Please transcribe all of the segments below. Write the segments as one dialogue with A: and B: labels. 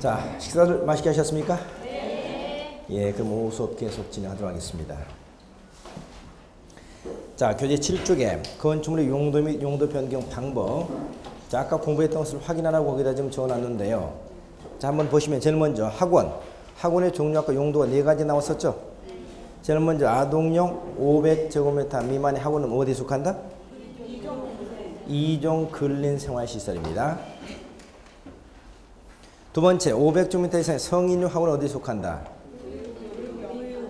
A: 자, 식사를 맛있게 하셨습니까? 네. 예, 그럼 오후 수업 계속 진행하도록 하겠습니다. 자, 교재 7쪽에 건축물의 용도 및 용도 변경 방법. 자, 아까 공부했던 것을 확인하라고 거기다 좀 적어놨는데요. 자, 한번 보시면 제일 먼저 학원. 학원의 종류 아까 용도가 4가지 나왔었죠? 제일 먼저 아동용 500제곱미터 미만의 학원은 어디에 속한다? 2종 근린생활시설입니다. 두 번째, 500제곱미터 이상의 성인용 학원은 어디에 속한다?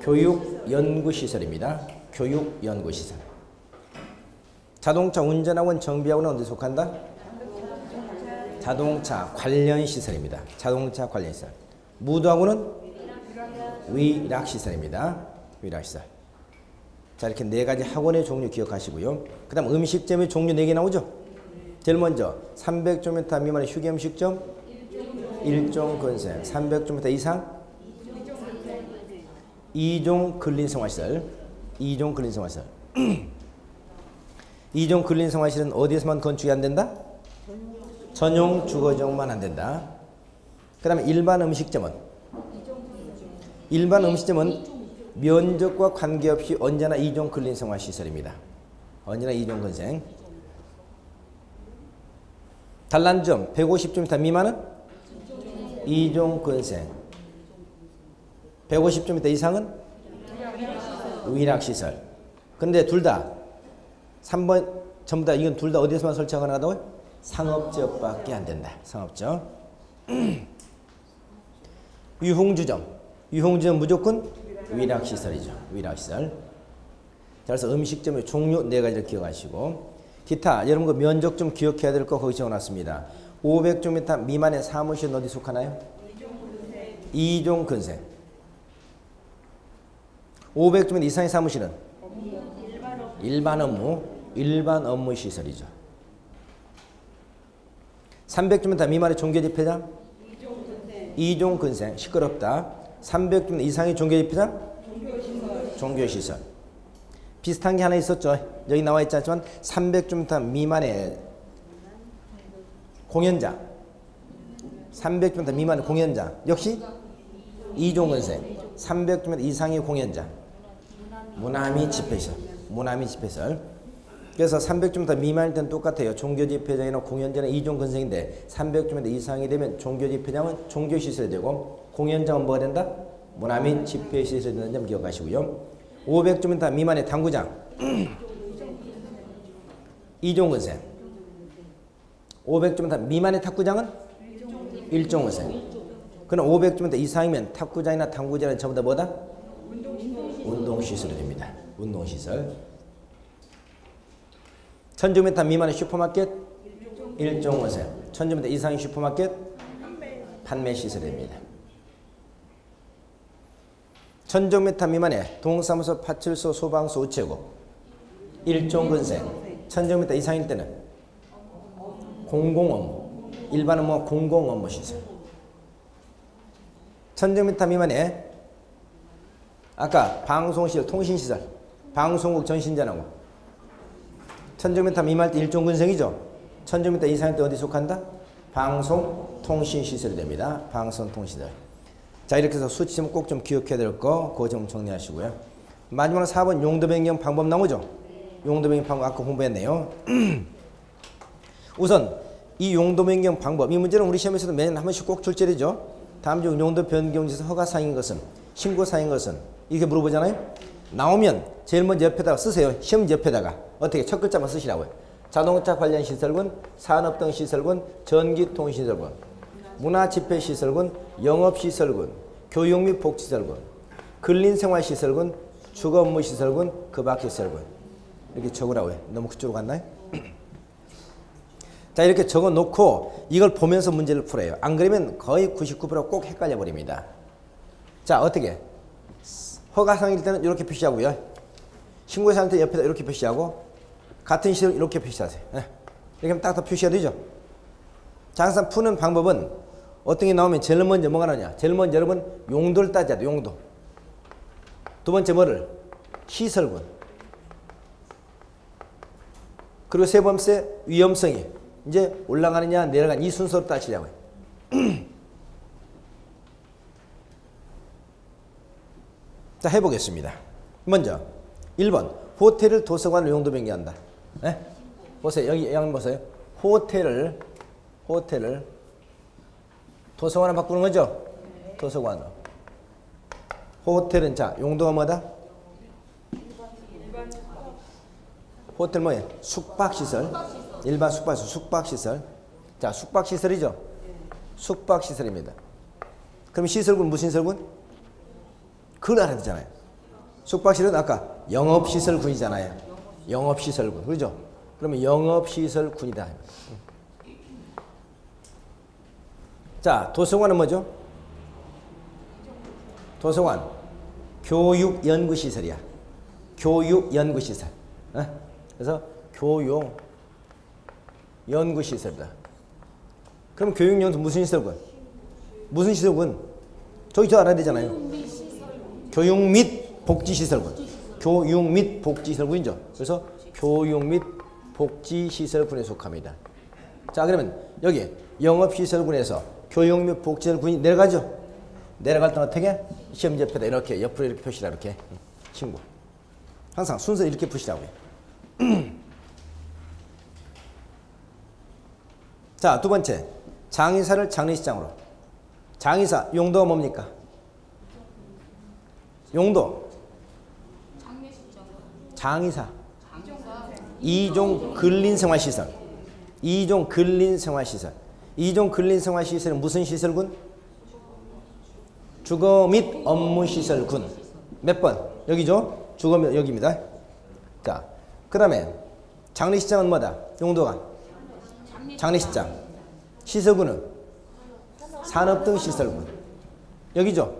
A: 교육연구시설입니다. 교육연구시설. 자동차 운전학원 정비학원은 어디에 속한다? 자동차 관련시설입니다. 자동차 관련시설. 무도학원은 위락시설입니다. 위락시설. 자, 이렇게 4가지 학원의 종류 기억하시고요. 그 다음 음식점의 종류 4개 나오죠? 제일 먼저 300제곱미터 미만의 휴게음식점 1종 근생, 300제곱미터 이상 2종 근린생활시설. 2종 근린생활시설. 2종 근린생활시설은 어디에서만 건축이 안 된다? 전용 주거지역만 안 된다. 그 다음에 일반 음식점은? 일반 음식점은 면적과 관계없이 언제나 2종 근린생활시설입니다. 언제나 2종 근생. 단란점 150제곱미터 미만은 2종 근생. 150제곱미터 이상은 위락시설. 근데 둘 다 3번 전부 다 이건 둘 다 어디에서만 설치가 가능하다고요? 상업지역밖에 안 된다. 상업지역. 유흥주점. 유흥주점 무조건 위락시설이죠. 위락시설. 자, 그래서 음식점의 종류 4가지를 기억하시고 기타 여러분 그 면적 좀 기억해야 될 거 거기 적어놨습니다. 500제곱미터 미만의 사무실은 어디 속하나요? 2종 근생. 500제곱미터 이상의 사무실은? 일반 업무. 일반 업무 시설이죠. 300제곱미터 미만의 종교집회장? 2종 근생. 시끄럽다. 300제곱미터 이상의 종교집회장? 종교시설. 비슷한 게 하나 있었죠. 여기 나와 있지 않지만 300제곱미터 미만의 공연장. 300제곱미터 미만의 공연장. 역시 2종 근생. 300제곱미터 이상의 공연장. 무나미 집회시설. 무나미 집회시설. 그래서 300제곱미터 미만일 때는 똑같아요. 종교집회장이나 공연장은 2종 근생인데 300제곱미터 이상이 되면 종교집회장은 종교시설이 되고 공연장은 뭐가 된다? 무나미 집회시설이 되는 점 기억하시고요. 500제곱미터 미만의 당구장 2종 근생. 500제곱미터 미만의 탁구장은 1종 근생. 그럼 500제곱미터 이상이면 탁구장이나 당구장은 전부 다 뭐다? 운동시설이 됩니다. 운동시설. 1000제곱미터 미만의 슈퍼마켓 1종 근생. 1000제곱미터 이상의 슈퍼마켓 판매시설이 됩니다. 1000제곱미터 미만의 동사무소, 파출소, 소방서, 우체국 1종 근생. 1000제곱미터 이상일 때는 공공업무, 일반 업무, 공공업무 시설. 1000제곱미터 미만의 아까 방송시설, 통신시설, 방송국 전신전화국 1000제곱미터 미만일 때 1종 근생이죠. 1000제곱미터 이상일 때 어디 속한다? 방송, 통신시설이 됩니다. 방송, 통신시설. 자, 이렇게 해서 수치점 꼭 좀 기억해야 될 거 그거 좀 정리하시고요. 마지막으로 4번 용도 변경 방법 나오죠? 용도 변경 방법 아까 공부했네요. 우선 이 용도 변경 방법 이 문제는 우리 시험에서도 매년 한 번씩 꼭 출제되죠. 다음 중 용도 변경지에서 허가사항인 것은 신고사항인 것은 이렇게 물어보잖아요. 나오면 제일 먼저 옆에다가 쓰세요. 시험 옆에다가 어떻게 첫 글자만 쓰시라고요. 자동차 관련 시설군, 산업 등 시설군, 전기통신시설군, 문화집회시설군, 영업시설군, 교육 및 복지시설군, 근린생활시설군, 주거업무시설군, 그 밖 시설군 이렇게 적으라고요. 너무 그쪽으로 갔나요? 자, 이렇게 적어놓고 이걸 보면서 문제를 풀어요. 안 그러면 거의 99% 꼭 헷갈려 버립니다. 자, 어떻게? 허가사항일 때는 이렇게 표시하고요. 신고사항일 때 옆에다 이렇게 표시하고 같은 시설 이렇게 표시하세요. 네. 이렇게 하면 딱 더 표시가 되죠. 자, 항상 푸는 방법은 어떤 게 나오면 제일 먼저 뭐가 나오냐. 제일 먼저 여러분 용도를 따져야 돼. 용도. 두 번째 뭐를? 시설군. 그리고 세 번째 위험성이 이제 올라가느냐 내려가느냐 이 순서로 따지려고요. 자, 해보겠습니다. 먼저 1번 호텔을 도서관으로 용도 변경한다. 네? 보세요. 여기 양 보세요. 호텔을 도서관으로 바꾸는 거죠? 도서관으로. 호텔은 자 용도가 뭐다? 호텔 뭐예요? 숙박시설. 일반 숙박시설. 숙박시설. 자, 숙박시설이죠? 숙박시설입니다. 그럼 시설군 무슨 시설군? 그걸 알아야 되잖아요. 숙박시설은 아까 영업시설군이잖아요. 영업시설군. 그렇죠? 그러면 영업시설군이다. 자, 도서관은 뭐죠? 도서관. 교육연구시설이야. 교육연구시설. 그래서 교육연구시설이다. 그럼 교육연구 무슨 시설군? 무슨 시설군? 저기 저 알아야 되잖아요. 교육 및 복지시설군. 교육 및 복지시설군이죠. 그래서 교육 및 복지시설군에 속합니다. 자, 그러면 여기 영업시설군에서 교육 및 복지시설군이 내려가죠. 내려갈 때는 어떻게? 시험 옆에다 이렇게 옆으로 이렇게 표시라 이렇게 친구. 항상 순서 이렇게 푸시라고요. 자, 두 번째 장의사를 장례식장으로. 장의사 용도가 뭡니까? 용도. 장의사. 이종 근린생활시설. 이종 근린생활시설. 이종 근린생활시설은 무슨 시설군? 주거 및 업무시설군. 몇 번? 여기죠? 주거 및 여기입니다. 자, 그 다음에 장례식장은 뭐다? 용도가? 장례식장. 시설군은? 산업 등 시설군. 여기죠?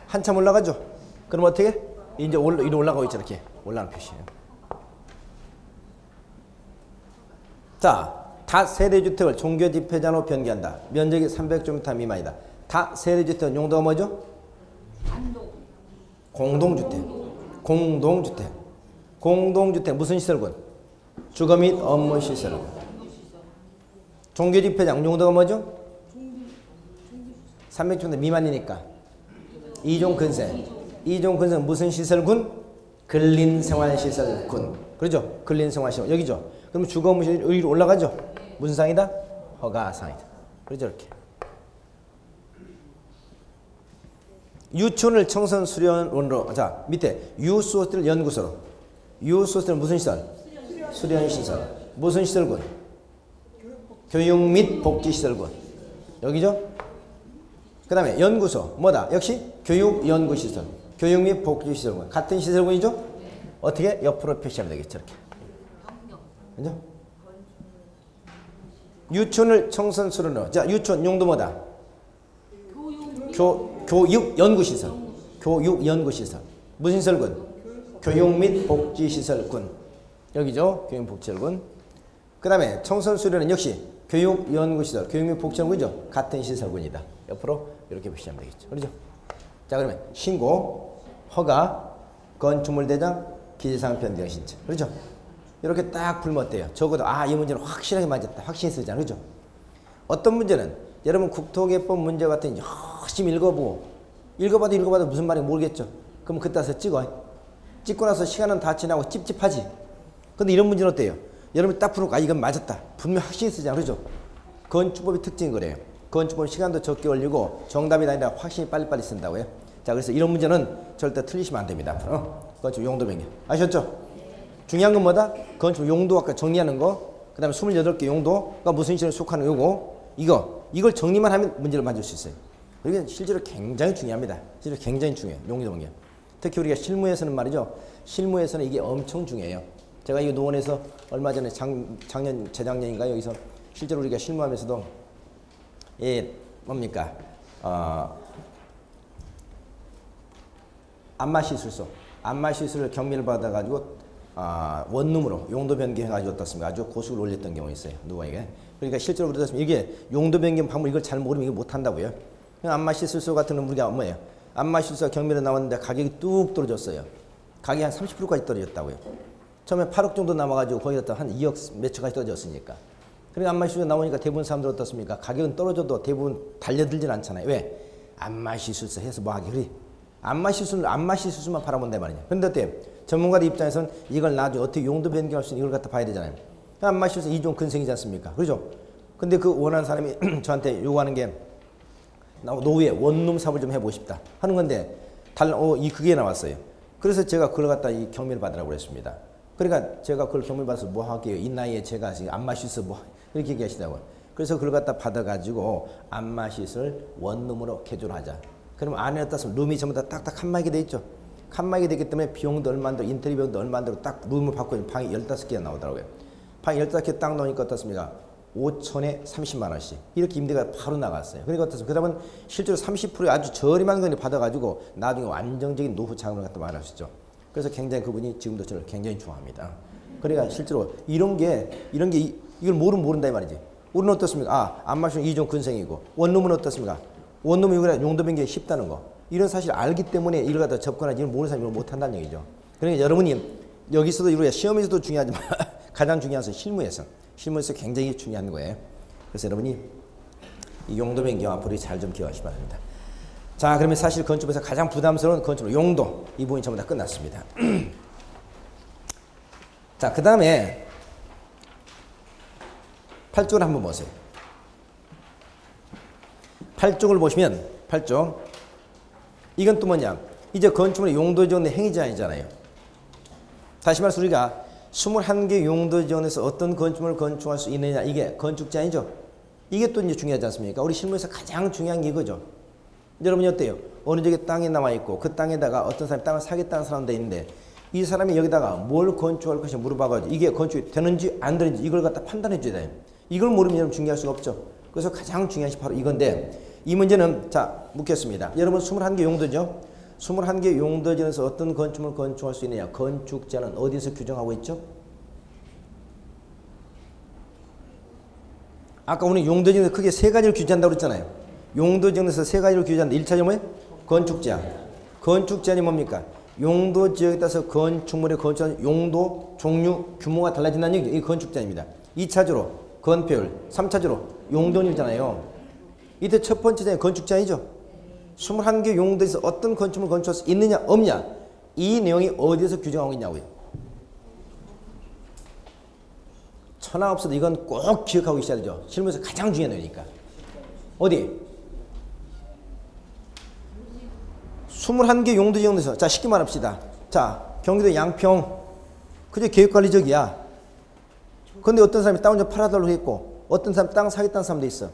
A: 한참 올라가죠? 그럼 어떻게? 이제 위로 올라가고 있죠. 이렇게 올라가는 표시예요. 자, 다세대주택을 종교집회장으로 변경한다. 면적이 300제곱미터 미만이다. 다세대주택은 용도가 뭐죠? 공동주택. 공동주택. 공동주택 무슨 시설군? 주거 및 업무시설군. 종교집회장 용도가 뭐죠? 300제곱미터 미만이니까. 이종 근생. 이종 근생 무슨 시설군? 근린생활시설군. 그렇죠? 근린생활시설. 여기죠? 그럼 주거 업무시설 위로 올라가죠? 무슨 상이다? 허가상이다. 그렇죠? 이렇게. 유치원을 청소년 수련원으로. 자, 밑에 유소호스텔 연구소로. 유소호스텔은 무슨 시설? 수련시설. 무슨 시설군? 교육 및 복지시설군. 여기죠? 그 다음에 연구소 뭐다? 역시 교육연구시설. 교육 및 복지시설군. 같은 시설군이죠? 어떻게? 옆으로 표시하면 되겠죠. 이렇게. 그죠? 유치원을 청소년 수련원으로. 자, 유치원 용도 뭐다? 교육연구시설. 교육연구시설. 무슨 시설군? 교육 및 복지시설군. 여기죠? 교육복지시설군. 그 다음에 청소년 수련은 역시 교육연구시설. 교육 및 복지시설군이죠? 같은 시설군이다. 옆으로 이렇게 표시하면 되겠죠. 그렇죠? 자, 그러면 신고, 허가, 건축물대장, 기재사항 변경 신청. 그렇죠? 이렇게 딱 풀면 어때요? 적어도 이 문제는 확실하게 맞았다. 확신이 쓰잖아요. 그렇죠? 어떤 문제는 여러분 국토개법 문제 같은 열심히 읽어봐도 무슨 말인지 모르겠죠. 그럼 그때 와서 찍어. 찍고 나서 시간은 다 지나고 찝찝하지. 근데 이런 문제는 어때요? 여러분이 딱 풀고 이건 맞았다. 분명 확신이 쓰잖아요. 그렇죠? 건축법의 특징이 그래요. 건축법 시간도 적게 걸리고 정답이 아니라 확신이 빨리빨리 쓴다고요. 자, 그래서 이런 문제는 절대 틀리시면 안 됩니다. 건축 용도 변경. 아셨죠? 중요한 건 뭐다? 건축 용도 아까 정리하는 거. 그 다음에 28개 용도가 무슨 시설에 속하는 요거. 이걸 정리만 하면 문제를 맞을 수 있어요. 이게 실제로 굉장히 중요합니다. 실제로 굉장히 중요해요. 용도 변경. 특히 우리가 실무에서는 말이죠. 실무에서는 이게 엄청 중요해요. 제가 이 노원에서 얼마 전에 재작년인가 여기서 실제로 우리가 실무하면서도 뭡니까? 안마시술소. 안마시술을 경미를 받아가지고 원룸으로 용도 변경해가지고 어떻습니까? 아주 고수를 올렸던 경우 있어요. 누구에게. 그러니까 실제로 그렇습니다. 이게 용도 변경 방법 이걸 잘 모르면 이거 못한다고요. 안마시술소 같은 건 우리가 뭐예요? 안마시술소가 경미로 나왔는데 가격이 뚝 떨어졌어요. 가격이 한 30%까지 떨어졌다고요. 처음에 8억 정도 남아가지고 거기다 한 2억 몇 초까지 떨어졌으니까. 그러니까 안마시술소 나오니까 대부분 사람들 어떻습니까? 가격은 떨어져도 대부분 달려들진 않잖아요. 왜? 안마시술소 해서 뭐 하기 그래. 안 마실 수만 바라본단 말이냐. 그런데 어때요? 전문가들 입장에서는 이걸 나중에 어떻게 용도 변경할 수 있는 이걸 갖다 봐야 되잖아요. 안 마실 수 2종 근성이지 않습니까? 그죠? 근데 그 원하는 사람이 저한테 요구하는 게 노후에 원룸 사업을 좀 해보고 싶다 하는 건데 그게 나왔어요. 그래서 제가 그걸 갖다 이 경매를 받으라고 그랬습니다. 그러니까 제가 그걸 경매를 받아서 뭐 할게요. 이 나이에 제가 안 마실 수 뭐 이렇게 얘기하시더라고요. 그래서 그걸 갖다 받아가지고 안마시설 원룸으로 개조를 하자. 그러면 안에 어떻습니까? 룸이 전부 다 딱딱 칸막이 돼 있죠. 칸막이 되기 때문에 비용도 얼마 안 들어, 인테리어 비용도 얼마 안 들어 딱 룸을 받고 방이 15개가 나오더라고요. 방이 15개 딱 나오니까 어떻습니까? 5천에 30만 원씩. 이렇게 임대가 바로 나갔어요. 그러니까 어떻습니까? 그러면 실제로 30%의 아주 저렴한 걸 받아가지고 나중에 완전적인 노후 자금을 갖다 마련할 수 있죠. 그래서 굉장히 그분이 지금도 저를 굉장히 좋아합니다. 그러니까 실제로 이걸 모른다 이 말이지. 우리는 어떻습니까? 안 마시는 2종 근성이고 원룸은 어떻습니까? 원룸은 이거랑 용도 변경이 쉽다는 거. 이런 사실 알기 때문에 이걸 갖다 접근하지 모르는 사람이 이걸 못한다는 얘기죠. 그러니까 여러분이 여기서도 이루어야 시험에서도 중요하지만 가장 중요한 것은 실무에서 굉장히 중요한 거예요. 그래서 여러분이 이 용도 변경 앞으로 잘 좀 기억하시기 바랍니다. 자, 그러면 사실 건축에서 가장 부담스러운 건축 용도 이 부분이 전부 다 끝났습니다. 자, 그 다음에 8쪽을 한번 보세요. 8쪽을 보시면 8쪽 이건 또 뭐냐? 이제 건축물의 용도 지원의 행위 제한이잖아요. 다시 말해서 우리가 21개 용도 지원에서 어떤 건축물을 건축할 수 있느냐 이게 건축 제한이죠. 이게 또 이제 중요하지 않습니까? 우리 실무에서 가장 중요한 게 이거죠. 여러분이 어때요? 어느 쪽에 땅이 나와 있고 그 땅에다가 어떤 사람이 땅을 사겠다는 사람도 있는데 이 사람이 여기다가 뭘 건축할 것인지 물어봐가지고 이게 건축이 되는지 안 되는지 이걸 갖다 판단해 줘야 돼요. 이걸 모르면 여러분 중요할 수가 없죠. 그래서 가장 중요한 것이 바로 이건데 이 문제는 자 묻겠습니다. 여러분 21개 용도죠. 21개 용도 지원에서 어떤 건축물을 건축할 수 있느냐. 건축자는 어디서 규정하고 있죠? 아까 오늘 용도 지원에서 크게 세 가지를 규정한다고 그랬잖아요. 용도 지원에서 세 가지를 규정한다. 1차적으로 뭐예요? 건축제한. 건축제한이 뭡니까? 용도 지역에 따라서 건축물의 건축한 용도, 종류, 규모가 달라진다는 얘기죠. 이게 건축제한입니다. 2차적으로 건폐율, 3차적으로 용도율이잖아요. 이때 첫 번째 제한이 건축제한이죠. 21개 용도에서 어떤 건축물을 건축할 수 있느냐 없냐 이 내용이 어디에서 규정하고 있냐고요. 천하 없어도 이건 꼭 기억하고 있어야 되죠. 실무에서 가장 중요한 내용이니까. 어디? 21개 용도 지역에서 자 쉽게 말합시다. 자 경기도 양평 그저 계획관리적이야. 근데 어떤 사람이 땅을 좀 팔아달라고 했고 어떤 사람이 땅 사겠다는 사람도 있어.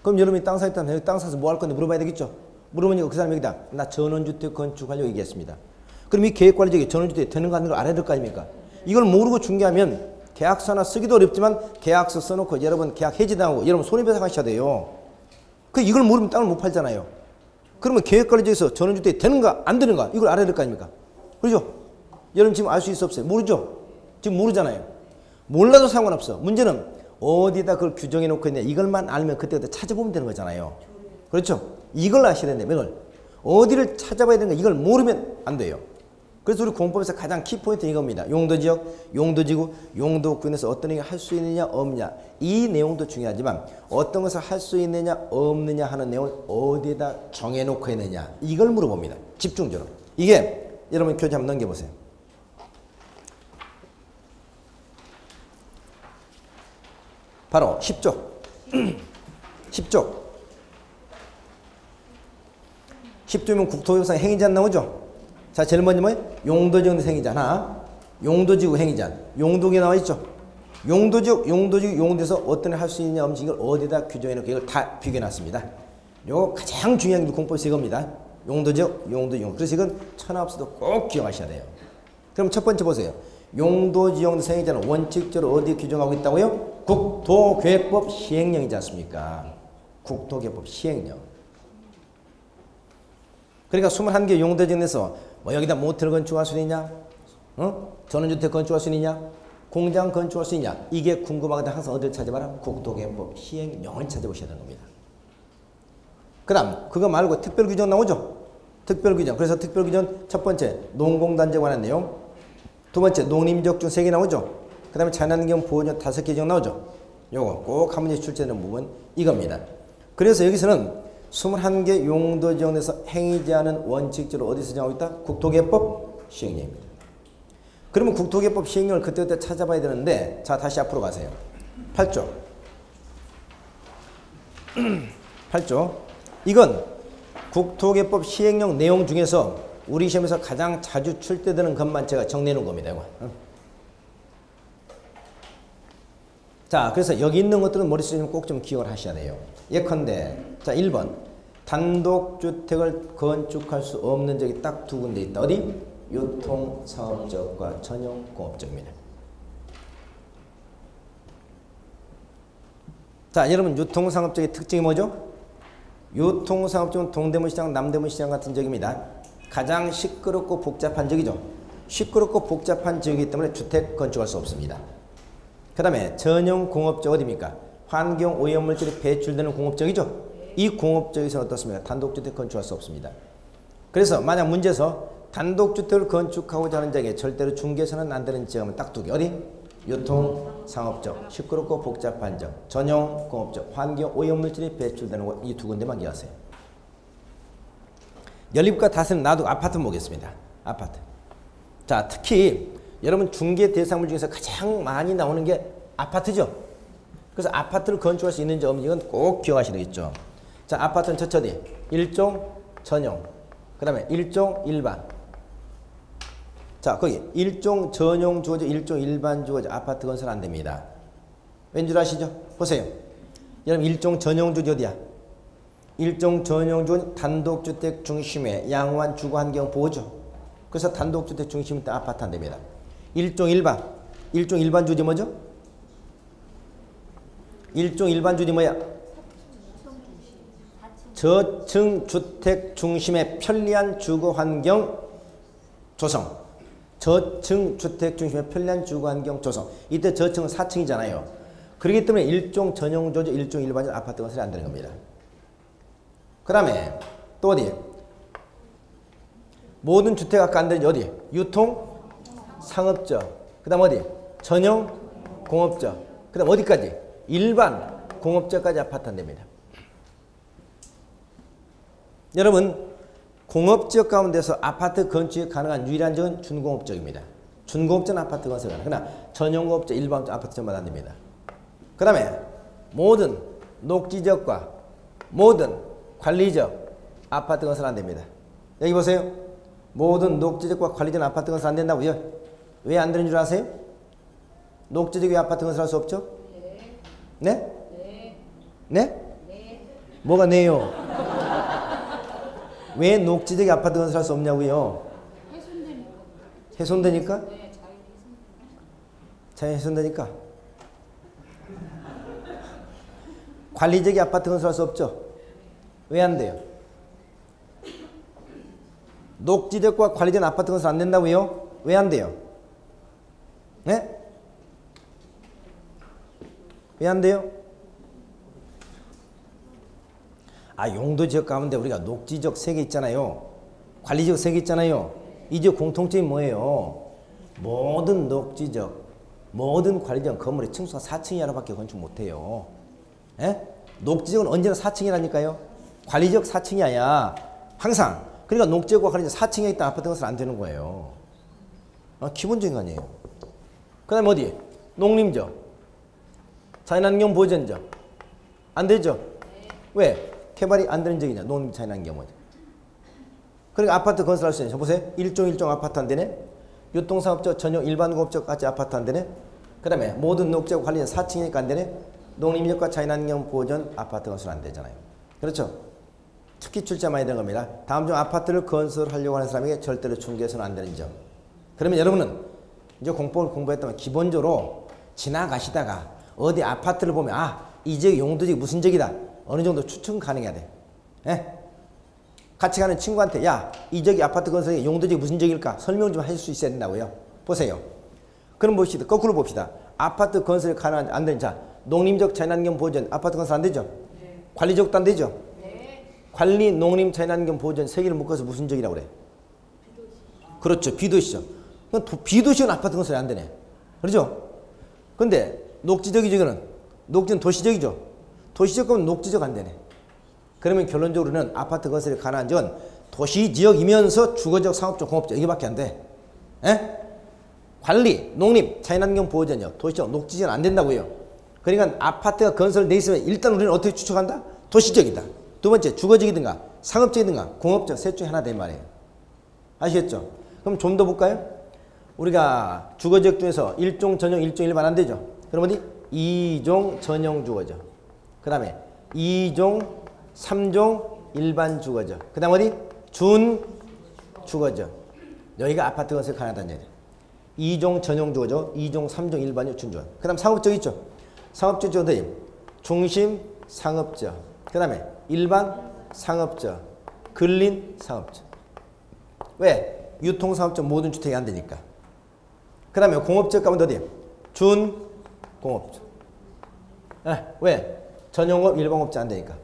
A: 그럼 여러분이 땅 사겠다는 사람이 땅 사서 뭐 할 건데 물어봐야 되겠죠. 물어보니까 그 사람이 여기다 나 전원주택 건축하려고 얘기했습니다. 그럼 이 계획관리적이 전원주택이 되는 거 아닌 걸 알아야 될 거 아닙니까? 이걸 모르고 중개하면 계약서 하나 쓰기도 어렵지만 계약서 써놓고 여러분 계약 해지당하고 여러분 손해배상 하셔야 돼요. 그 이걸 모르면 땅을 못 팔잖아요. 그러면 계획관리적에서 전원주택이 되는가 안 되는가 이걸 알아야 될 거 아닙니까? 그렇죠? 여러분 지금 알 수 있어 없어요? 모르죠? 지금 모르잖아요. 몰라도 상관없어. 문제는 어디다 그걸 규정해 놓고 있냐 이걸만 알면 그때그때 찾아보면 되는 거잖아요. 그렇죠? 이걸 아셔야 되는데 이걸 어디를 찾아봐야 되는가 이걸 모르면 안 돼요. 그래서 우리 공법에서 가장 키포인트는 이겁니다. 용도지역, 용도지구, 용도구에서 어떤 얘기를 할 수 있느냐 없느냐 이 내용도 중요하지만 어떤 것을 할 수 있느냐 없느냐 하는 내용을 어디에다 정해놓고 있느냐 이걸 물어봅니다. 집중적으로. 이게 여러분 교재 한번 넘겨보세요. 바로 10쪽 10쪽 10조면 국토교통상 행위제한 나오죠. 자 제일 먼저 뭐예요? 용도지역 행위제한 하나 용도지구 행위제한 용도구에 나와있죠. 용도지역 용도지구 용도에서 어떤 할 수 있냐 없는지 이걸 어디다 규정해놓고 이걸 다 비교해놨습니다. 요거 가장 중요한 게 공법에서 이겁니다. 용도지역 용도지구 그래서 이건 천하 없어도 꼭 기억하셔야 돼요. 그럼 첫 번째 보세요. 용도지역 행위제는 원칙적으로 어디에 규정하고 있다고요? 국토계획법 시행령이지 않습니까? 국토계획법 시행령. 그러니까 21개 용도지역에서 뭐 여기다 모텔 건축할 수 있냐? 전원주택 건축할 수 있냐? 공장 건축할 수 있냐? 이게 궁금하거든 항상 어디를 찾아봐라? 국토계획법 시행령을 찾아보셔야 되는 겁니다. 그 다음 그거 말고 특별규정 나오죠? 특별규정. 그래서 특별규정 첫 번째 농공단지에 관한 내용 두 번째 농림지역중 3개 나오죠? 그 다음에 자연환경 보호구역 5개 지역 나오죠? 요거 꼭 한 문제 출제되는 부분 이겁니다. 그래서 여기서는 21개 용도 지역에서 행위지 않은 원칙적으로 어디서 정하고 있다? 국토개법 시행령입니다. 그러면 국토개법 시행령을 그때그때 찾아봐야 되는데 자 다시 앞으로 가세요. 8조 8조 이건 국토개법 시행령 내용 중에서 우리 시험에서 가장 자주 출제되는 것만 제가 정리해 놓은 겁니다. 이거. 자, 그래서 여기 있는 것들은 머릿속에 꼭 좀 기억을 하셔야 돼요. 예컨대 자 1번 단독주택을 건축할 수 없는 적이 딱 두 군데 있다. 어디? 유통상업적과 전용공업적입니다. 자, 여러분 유통상업적의 특징이 뭐죠? 유통상업적은 동대문 시장, 남대문 시장 같은 지역입니다. 가장 시끄럽고 복잡한 지역이죠. 시끄럽고 복잡한 지역이기 때문에 주택 건축할 수 없습니다. 그 다음에 전용공업적 어디입니까? 환경 오염물질이 배출되는 공업적이죠. 이 공업적에서 어떻습니까? 단독주택 건축할 수 없습니다. 그래서 만약 문제에서 단독주택을 건축하고자 하는 지역에 절대로 중개선은 안 되는 지역은 딱 두 개. 어디? 유통상업적, 시끄럽고 복잡한 지역, 전용공업적, 환경 오염물질이 배출되는 곳, 이 두 군데만 기억하세요. 연립과 다스는 놔두고 아파트 보겠습니다. 아파트. 자, 특히 여러분 중개 대상물 중에서 가장 많이 나오는 게 아파트죠. 그래서 아파트를 건축할 수 있는지 없는지 이건 꼭 기억하셔야 되겠죠. 자, 아파트는 첫째 어디? 일종, 전용. 그 다음에 일종, 일반. 자, 거기 일종 전용 주거지, 일종 일반 주거지 아파트 건설 안 됩니다. 왠 줄 아시죠? 보세요. 여러분 일종 전용 주거지 어디야? 일종 전용 주거는 단독주택 중심의 양호한 주거 환경 보호죠. 그래서 단독주택 중심일 때 아파트 안 됩니다. 일종 일반. 일종 일반 주거지 뭐죠? 일종 일반 주거지 뭐야? 저층 주택 중심의 편리한 주거 환경 조성. 저층 주택 중심의 편리한 주거 환경 조성. 이때 저층은 4층이잖아요. 그렇기 때문에 일종 전용 조조, 일종 일반적 아파트 건설이 안 되는 겁니다. 그 다음에 또 어디? 모든 주택 아까 안 되는지 어디? 유통 상업적. 그 다음 어디? 전용 공업적. 그 다음 어디까지? 일반 공업적까지 아파트 안 됩니다. 여러분 공업지역 가운데서 아파트 건축이 가능한 유일한 지역은 준공업지역입니다. 준공업지역은 아파트 건설 가능. 그러나 전용공업지역, 일반적 아파트 전만 안 됩니다. 그 다음에 모든 녹지지역과 모든 관리지역 아파트 건설 안 됩니다. 여기 보세요. 모든 녹지지역과 관리지역 아파트 건설 안 된다고요? 왜 안 되는 줄 아세요? 녹지지역에 아파트 건설할 수 없죠? 네? 네? 네? 네? 뭐가 네요? 왜 녹지지역에 아파트 건설할 수 없냐고요? 훼손되니까. 훼손되니까? 네, 자연 훼손되니까. 관리지역에 아파트 건설할 수 없죠? 왜 안 돼요? 녹지지역과 관리지역 아파트 건설 안 된다고요? 왜 안 돼요? 네? 왜 안 돼요? 아, 용도지역 가운데 우리가 녹지지역 3개 있잖아요. 관리지역 3개 있잖아요. 이 지역 공통점이 뭐예요? 모든 녹지지역, 모든 관리지역 건물의 층수가 4층 이하로밖에 건축 못해요. 예? 녹지지역은 언제나 4층이라니까요. 관리지역 4층이 아니야. 항상. 그러니까 녹지지역과 관리지역 4층에 있다 아파트 건설 안 되는 거예요. 기본적인 거 아니에요. 그 다음에 어디? 농림지역, 자연환경 보전지역 안 되죠? 왜? 개발이 안 되는 지역이냐? 농림 자연환경 보전. 그러니까 아파트 건설할 수 있는. 보세요. 일종 아파트 안 되네. 유통상업적, 전용 일반공업적까지 아파트 안 되네. 그 다음에 모든 녹지역 관리는 4층이니까 안 되네. 농림지역과 자연환경 보전 아파트 건설 안 되잖아요. 그렇죠? 특히 출제 많이 되는 겁니다. 다음 중 아파트를 건설하려고 하는 사람에게 절대로 중개해서는 안 되는 점. 그러면 여러분은 이제 공법을 공부했다면 기본적으로 지나가시다가 어디 아파트를 보면 아, 이 지역 용도지역 무슨 지역이다. 어느 정도 추측 가능해야 돼. 예? 같이 가는 친구한테 야, 이 지역이 아파트 건설의 용도지역 무슨 지역일까? 설명 좀 해줄 수 있어야 된다고요. 보세요. 그럼 봅시다. 거꾸로 봅시다. 아파트 건설이 가능한 안 되는 자, 농림적 자연환경 보전 아파트 건설 안 되죠? 네. 관리지역도 안 되죠? 네. 관리, 농림, 자연환경 보전 세 개를 묶어서 무슨 지역이라고 그래? 비도시. 그렇죠. 비도시죠. 그럼 비도시는 아파트 건설이 안 되네. 그렇죠? 근데 녹지적이지는 녹지는 도시적이죠. 도시적 가면 녹지적 안 되네. 그러면 결론적으로는 아파트 건설이 가능한 지은 도시 지역이면서 주거적, 상업적, 공업적 이게밖에 안 돼. 에? 관리, 농림, 자연환경 보호전요. 도시적, 녹지지는 안 된다고요. 그러니까 아파트가 건설돼 있으면 일단 우리는 어떻게 추측한다? 도시적이다. 두 번째, 주거적이든가 상업적이든가 공업적 셋 중에 하나 된 말이에요. 아시겠죠? 그럼 좀 더 볼까요? 우리가 주거적 중에서 1종 전용, 1종 일반 안 되죠? 그럼 어디? 2종 전용 주거죠. 그 다음에 2종, 3종 일반 주거죠. 그 다음 어디? 준 주거죠. 여기가 아파트 건설 가능하다는 얘기예요. 2종 전용 주거죠. 2종, 3종 일반적, 준주거. 그 다음 상업적 있죠? 상업적 주거들이 중심 상업적. 그 다음에 일반 상업적, 근린 상업적. 왜? 유통상업적 모든 주택이 안 되니까. 그 다음에 공업적 가면 어디? 준공업적. 왜? 전용업, 일반업적 안 되니까.